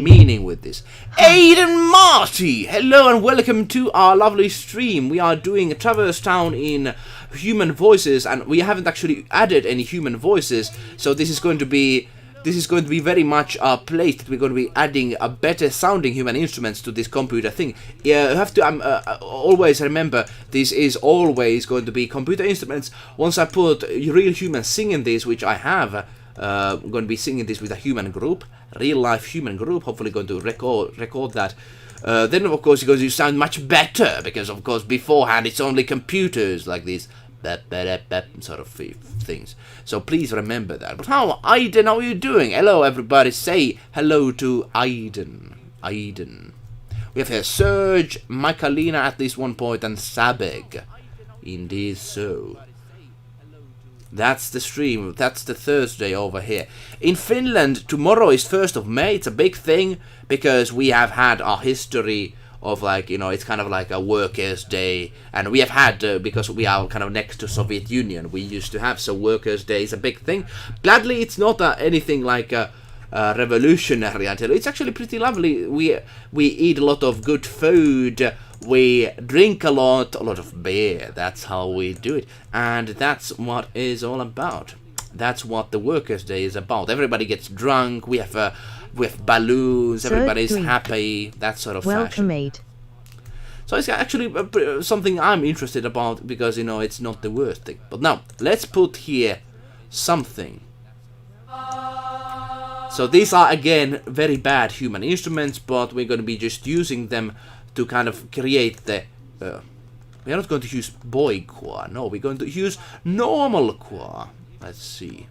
meaning with this. Aiden Marty! Hello and welcome to our lovely stream. We are doing a Traverse Town in human voices, and we haven't actually added any human voices, so this is going to be very much a place that we're going to be adding a better sounding human instruments to this computer thing. Yeah, you have to always remember this is always going to be computer instruments. Once I put real humans singing this, which I have, I'm going to be singing this with a human group, real life human group, hopefully going to record that. Then of course it's going to sound much better, because of course beforehand it's only computers like these sort of things. So please remember that. But how, Aiden, how are you doing? Hello, everybody. Say hello to Aiden. Aiden. We have here Serge, Michaelina at least one point, and Sabeg. Indeed so. That's the stream. That's the Thursday over here. In Finland, tomorrow is 1st of May. It's a big thing because we have had our history of, like, you know, it's kind of like a workers' day. And we have had, because we are kind of next to Soviet Union, we used to have, so workers' day is a big thing. Gladly, it's not anything like revolutionary until it's actually pretty lovely. We eat a lot of good food. We drink a lot of beer. That's how we do it, and that's what it's all about. That's what the Workers' Day is about. Everybody gets drunk. We have balloons. Everybody's happy. That sort of fashion. Mate. So it's actually something I'm interested about because, you know, it's not the worst thing. But now let's put here something. So these are again very bad human instruments, but we're going to be just using them to kind of create the... we're not going to use boy choir, no, we're going to use normal choir. Let's see.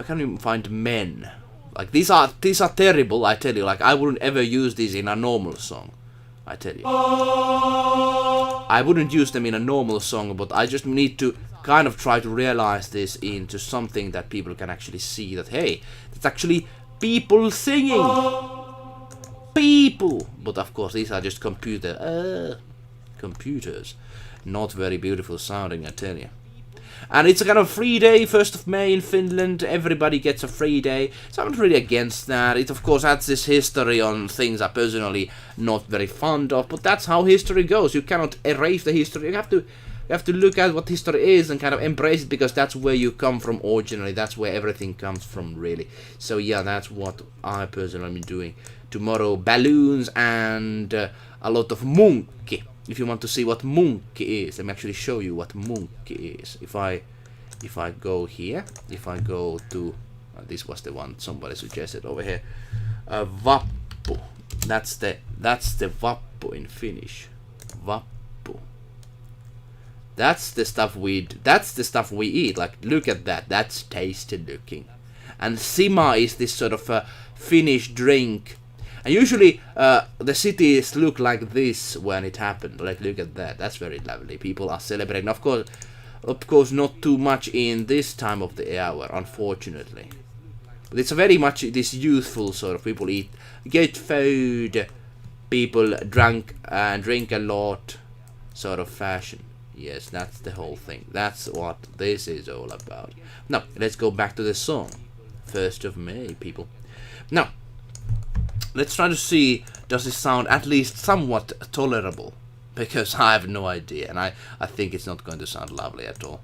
Can we find men? Like, these are terrible, I tell you. Like, I wouldn't ever use these in a normal song, I tell you. I wouldn't use them in a normal song, but I just need to kind of try to realize this into something that people can actually see, that hey, it's actually people singing. People. But of course these are just computers. Not very beautiful sounding, I tell you. And it's a kind of free day, 1st of May in Finland. Everybody gets a free day. So I'm not really against that. It of course adds this history on things I'm personally not very fond of, but that's how history goes. You cannot erase the history. You have to look at what history is and kind of embrace it, because that's where you come from originally. That's where everything comes from, really. So yeah, that's what I personally am doing tomorrow. Balloons and a lot of monkey. If you want to see what monkey is, let me actually show you what monkey is. If I go here, if I go to this was the one somebody suggested over here, vappu. That's the vappu in Finnish. Vappu. That's the stuff we eat. Like, look at that. That's tasty looking. And sima is this sort of Finnish drink. And usually the cities look like this when it happened. Like, look at that. That's very lovely. People are celebrating. Of course, not too much in this time of the hour, unfortunately. But it's very much this youthful sort of people eat, get food, people drink a lot sort of fashion. Yes, that's the whole thing. That's what this is all about. Now, let's go back to the song. 1st of May, people. Now, let's try to see, does this sound at least somewhat tolerable? Because I have no idea, and I think it's not going to sound lovely at all.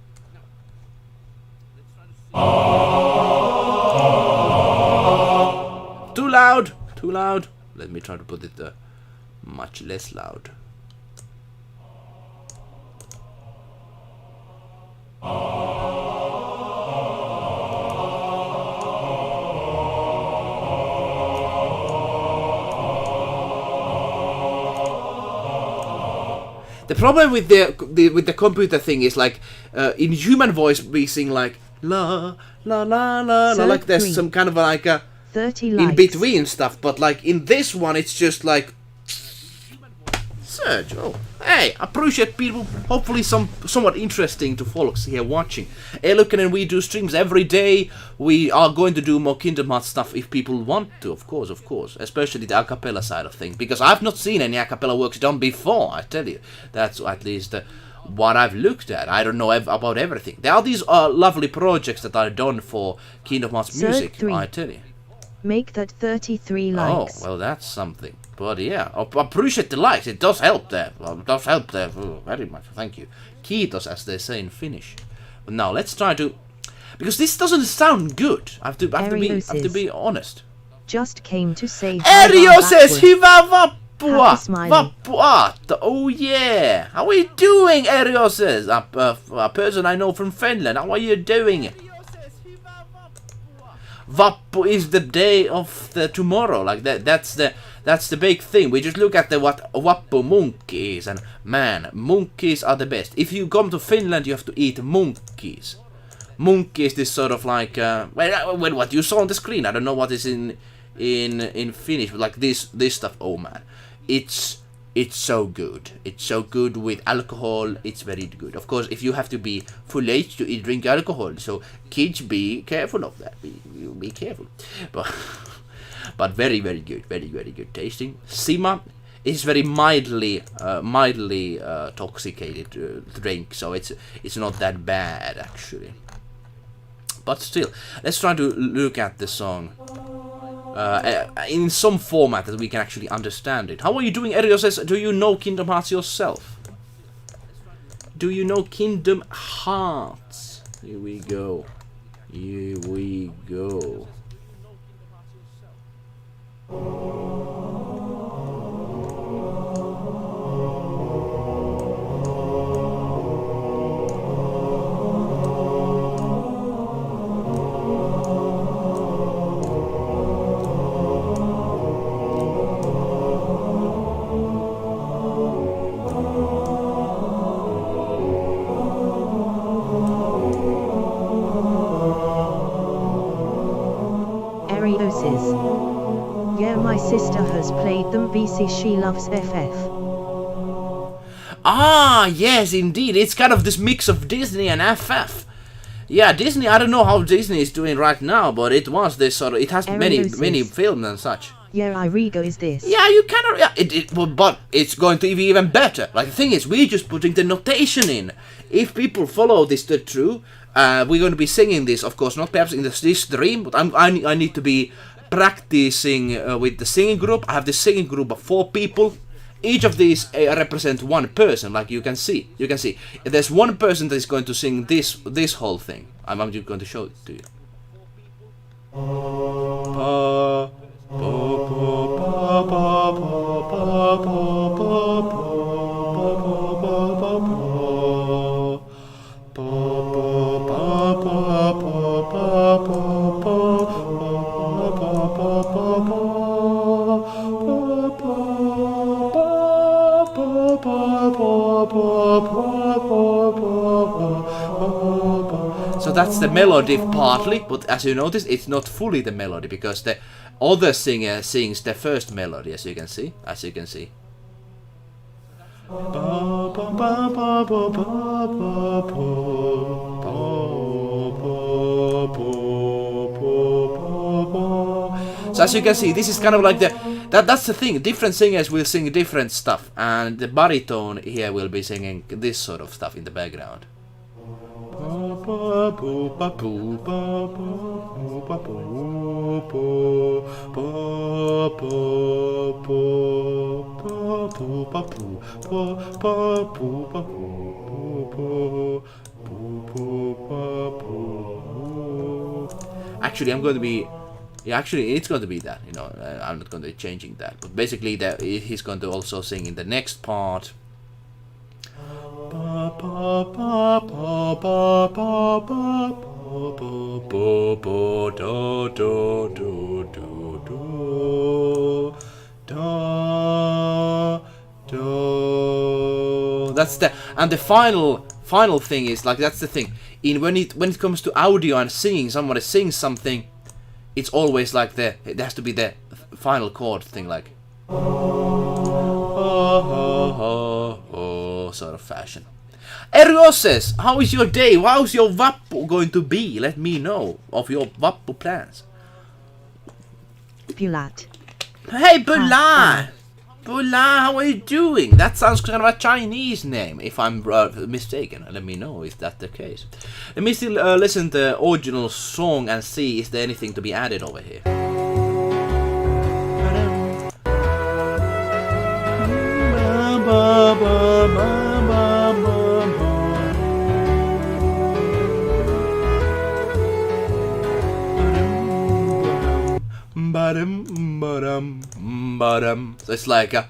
Too loud! Too loud! Let me try to put it much less loud. The problem with the computer thing is, like, in human voice we sing like la la la la la, like there's some kind of like a 30 in between stuff, but like in this one it's just like Serge. Oh, hey, appreciate people. Hopefully somewhat interesting to folks here watching. Eluukkanen, we do streams every day. We are going to do more Kingdom Hearts stuff if people want to, of course. Especially the a cappella side of things, because I've not seen any a cappella works done before, I tell you. That's at least what I've looked at. I don't know about everything. There are these lovely projects that are done for Kingdom Hearts music, I tell you. Make that 33 likes. Oh, well, that's something. But yeah, I appreciate the likes. It does help there. It does help there very much. Thank you. Kiitos, as they say in Finnish. But now let's try to, because this doesn't sound good. I have to be honest. Just came to say. Erio says hyvää vappua. Vappuaatta. Oh yeah. How are you doing, Erio says? A person I know from Finland. How are you doing? Vappu is the day of the tomorrow. Like that's the That's the big thing. We just look at the what Wappu monkey is, and man, monkeys are the best. If you come to Finland, you have to eat monkeys. Monkey is this sort of like well, what you saw on the screen. I don't know what is in Finnish, but like this stuff. Oh man, it's so good. It's so good with alcohol. It's very good. Of course, if you have to be full age to drink alcohol, so kids, be careful of that. Be careful. But very good. Very good tasting. Sima is very mildly toxicated drink, so it's not that bad actually. But still, let's try to look at the song in some format that we can actually understand it. How are you doing, Erios says, do you know Kingdom Hearts yourself? Do you know Kingdom Hearts? Here we go. Here we go. Yeah, my sister has played them VC, she loves FF. Ah, yes, indeed. It's kind of this mix of Disney and FF. Yeah, Disney, I don't know how Disney is doing right now, but it was this sort of, it has many films and such. Yeah, Irigo is this. Yeah, you cannot, yeah, but it's going to be even better. Like, the thing is, we're just putting the notation in. If people follow this true, we're going to be singing this, of course, not perhaps in this stream, but I need to be practicing with the singing group. I have this singing group of 4 people. Each of these represent one person, like you can see. There's one person that is going to sing this whole thing. I'm just going to show it to you. So that's the melody partly, but as you notice, it's not fully the melody because the other singer sings the first melody, as you can see. So as you can see, this is kind of like that's the thing. Different singers will sing different stuff, and the baritone here will be singing this sort of stuff in the background. Actually, I'm going to be... Yeah, actually, it's going to be that, you know, I'm not going to be changing that. But basically, he's going to also sing in the next part. That's the... And the final thing is, like, that's the thing. When it comes to audio and singing, somebody sings something, it's always like it has to be the final chord thing, like sort of fashion. Erios says, how is your day? How's your Vappu going to be? Let me know of your Vappu plans. Bulat. Hey, Bulat! Bulat, how are you doing? That sounds kind of a Chinese name, if I'm mistaken. Let me know if that's the case. Let me still listen to the original song and see is there anything to be added over here. So it's like a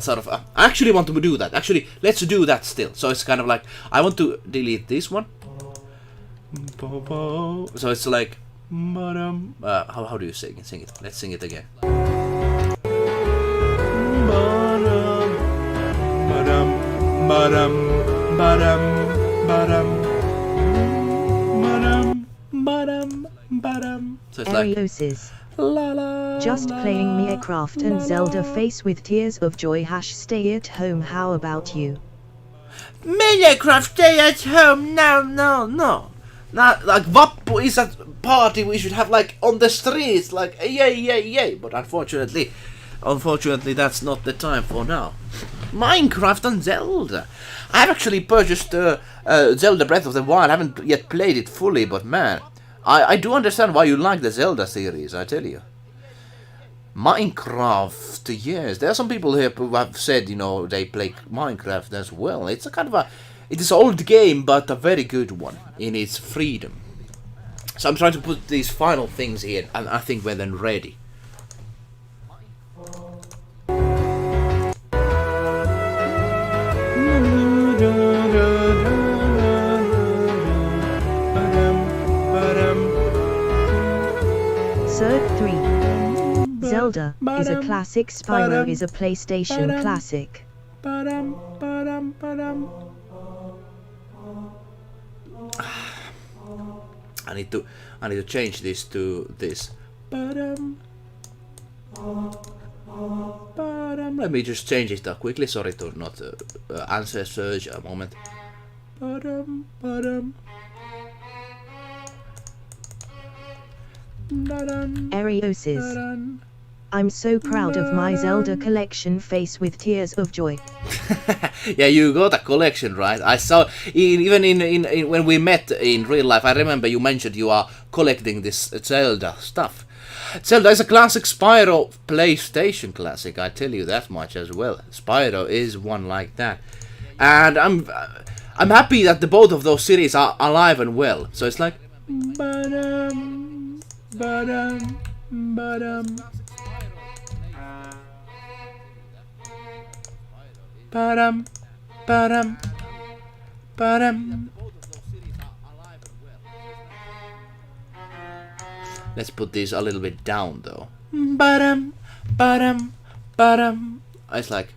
sort of. I actually want to do that. Actually, let's do that still. So it's kind of like I want to delete this one. So it's like How do you sing it? Sing it. Let's sing it again. So it's like la, la, just playing Minecraft and Zelda face with tears of joy. Stay at home. How about you? Minecraft, stay at home. No. Not like Vappu is a party we should have like on the streets, like yay. But unfortunately that's not the time for now. Minecraft and Zelda. I've actually purchased Zelda Breath of the Wild. I haven't yet played it fully, but man, I do understand why you like the Zelda series, I tell you. Minecraft, yes. There are some people here who have said, they play Minecraft as well. It's it is an old game, but a very good one in its freedom. So I'm trying to put these final things here, and I think we're then ready. Cert 3. Zelda is a classic. Spyro is a PlayStation classic. I need to change this to this. Let me just change it quickly. Sorry to not answer search a moment. Ariosis. I'm so proud of my Zelda collection. Face with tears of joy. Yeah, you got a collection, right? I saw even in when we met in real life. I remember you mentioned you are collecting this Zelda stuff. Zelda is a classic. Spyro PlayStation classic. I tell you that much as well. Spyro is one like that, and I'm happy that the both of those series are alive and well. So it's like. Let's put this a little bit down though. It's like.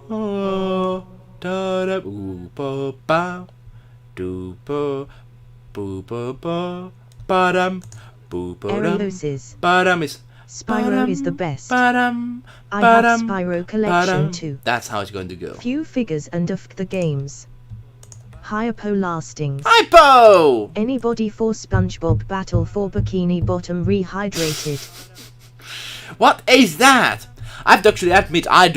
Oh, da da boo ba ba do ba boo ba ba ba boo ba is. Spyro is the best. I have Spyro collection too. That's how it's going to go. Few figures and of the games. Hypo lastings. Hypo! Anybody for SpongeBob Battle for Bikini Bottom Rehydrated. What is that? I have to actually admit I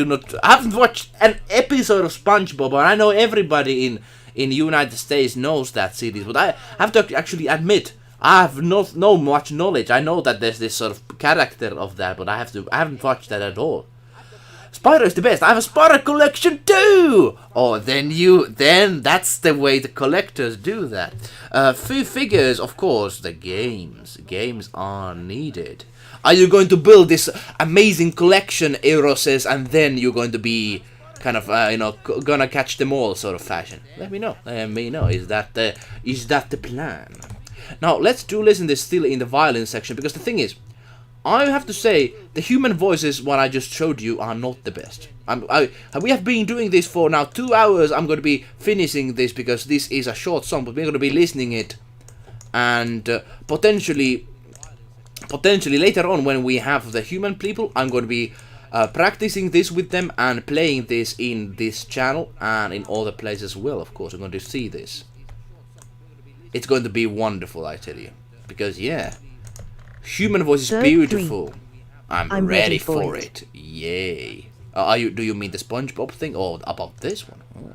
haven't watched an episode of SpongeBob, and I know everybody in United States knows that series, but I have to actually admit I have not much knowledge. I know that there's this sort of character of that, but I haven't watched that at all. Spyro is the best. I have a Spyro collection too. Oh, then that's the way the collectors do that. Few figures, of course. The games are needed. Are you going to build this amazing collection, Eero says, and then you're going to be kind of gonna catch them all sort of fashion? Let me know. Is that the plan? Now, let's listen this still in the violin section, because the thing is, I have to say, the human voices, what I just showed you, are not the best. We have been doing this for now 2 hours. I'm going to be finishing this, because this is a short song, but we're going to be listening it, and potentially later on, when we have the human people, I'm going to be practicing this with them, and playing this in this channel, and in other places as well, of course. I'm going to see this. It's going to be wonderful, I tell you. Because, yeah, human voice is beautiful. I'm ready for it. Yay. Do you mean the SpongeBob thing, or about this one? Oh.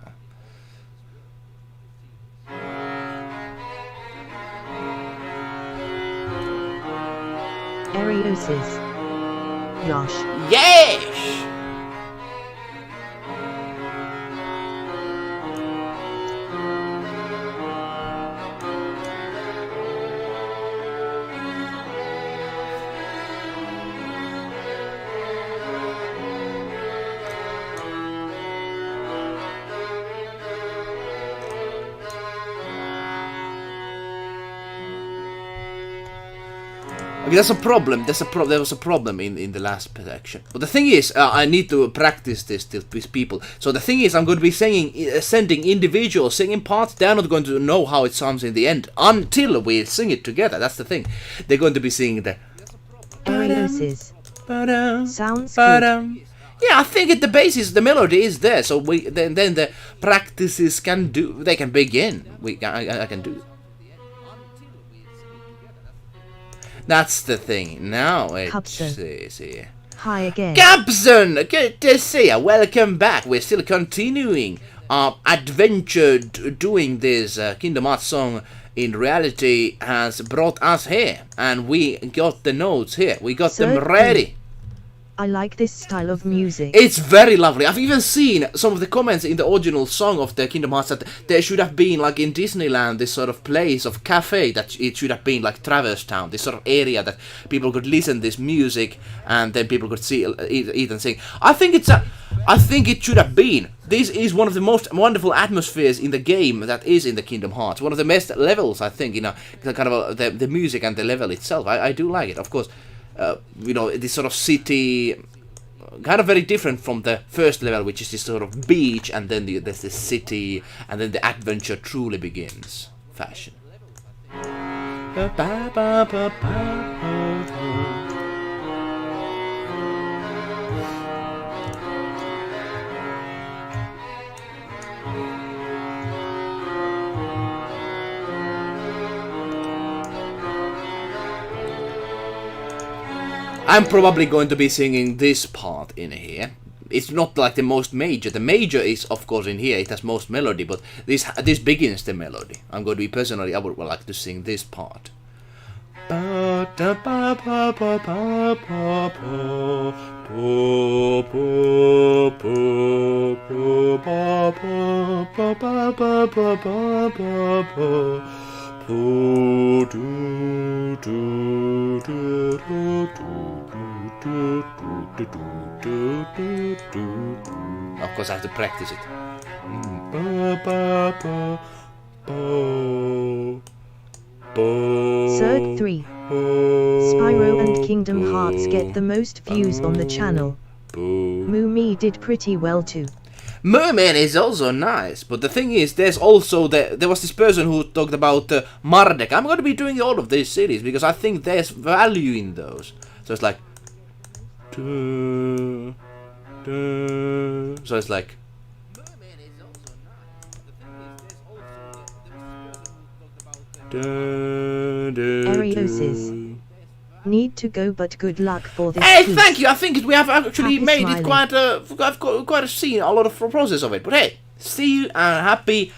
Ariosis. Yosh. Yes! Okay, that's a problem. There was a problem in the last section. But the thing is, I need to practice this with people. So the thing is, I'm going to be sending individual singing parts. They're not going to know how it sounds in the end until we sing it together. That's the thing. They're going to be singing the. Ariosis. Sounds good. Yeah, I think the basis, the melody is there. So then the practices can do. They can begin. I can do. That's the thing. Now it says here. Hi again. Capson! Good to see you. Welcome back. We're still continuing our adventure doing this Kingdom Hearts song. In reality, has brought us here, and we got the notes here. We got them ready. I like this style of music. It's very lovely. I've even seen some of the comments in the original song of the Kingdom Hearts that there should have been, like in Disneyland, this sort of place of cafe that it should have been like Traverse Town, this sort of area that people could listen to this music and then people could see, eat and sing. I think it should have been. This is one of the most wonderful atmospheres in the game that is in the Kingdom Hearts. One of the best levels, I think, kind of the music and the level itself. I do like it, of course. This sort of city, kind of very different from the first level, which is this sort of beach, and then there's this city, and then the adventure truly begins. Fashion. I'm probably going to be singing this part in here. It's not like the most major. The major is, of course, in here. It has most melody, but this begins the melody. I'm going to be personally, I would like to sing this part. Of course I have to practice it. Circ 3. Spyro and Kingdom Hearts get the most views on the channel. Moomy did pretty well too. Merman is also nice, but the thing is, there's also there was this person who talked about Mardek. I'm going to be doing all of these cities because I think there's value in those. So it's like, so it's like. Ariosis. Need to go, but good luck for this. Hey, piece. thank you. I think we have actually Happy made smiling. it quite. I've quite seen a lot of process of it. But hey, see you and happy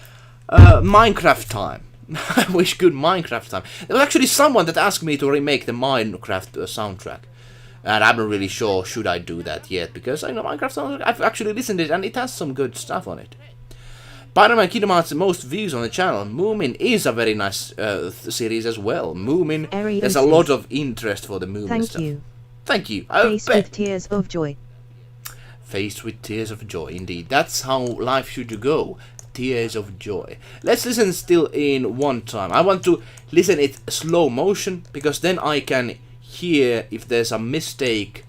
Minecraft time. I wish good Minecraft time. There was actually someone that asked me to remake the Minecraft soundtrack, and I'm not really sure should I do that yet because I know Minecraft soundtrack. I've actually listened to it and it has some good stuff on it. Spider-Man Kingdom Hearts the most views on the channel. Moomin is a very nice series as well. Moomin, there's a lot of interest for the Moomin stuff. Thank you. Faced with tears of joy. Faced with tears of joy, indeed. That's how life should go. Tears of joy. Let's listen still in one time. I want to listen it slow motion because then I can hear if there's a mistake.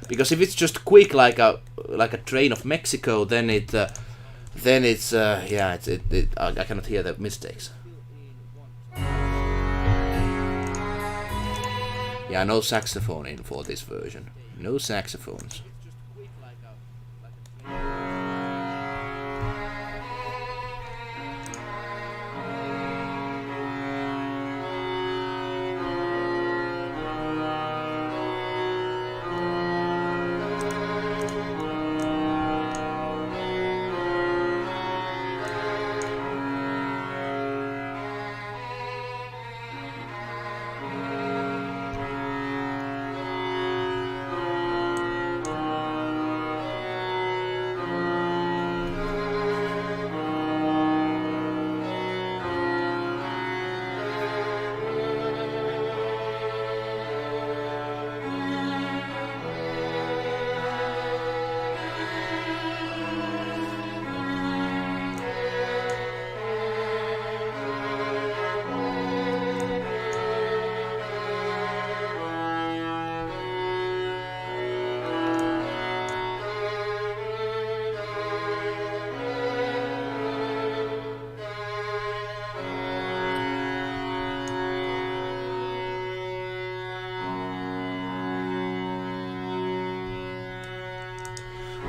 Because if it's just quick like a train of Mexico, then I cannot hear the mistakes. Yeah, no saxophone in for this version. No saxophones.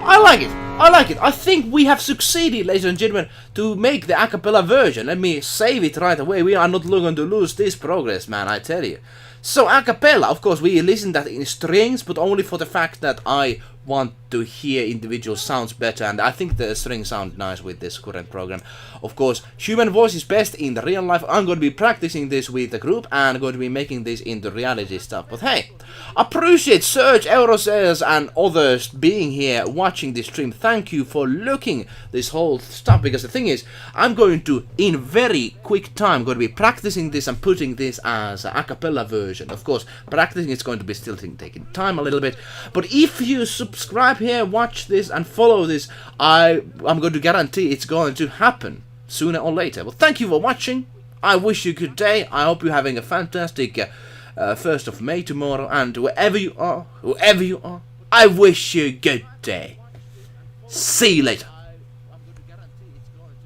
I like it. I like it. I think we have succeeded, ladies and gentlemen, to make the a cappella version. Let me save it right away. We are not going to lose this progress, man, I tell you. So, a cappella, of course, we listen that in strings, but only for the fact that I want to hear individual sounds better, and I think the strings sound nice with this current program. Of course, human voice is best in the real life. I'm going to be practicing this with the group and going to be making this into reality stuff. But hey, appreciate Serge, Eurosales and others being here watching this stream. Thank you for looking this whole stuff, because the thing is, I'm going to, in very quick time, going to be practicing this and putting this as a cappella version. Of course, practicing is going to be still taking time a little bit, but if you subscribe here, watch this and follow this, I'm going to guarantee it's going to happen sooner or later. Well, thank you for watching. I wish you a good day. I hope you're having a fantastic 1st of May tomorrow, and whoever you are, I wish you a good day. See you later.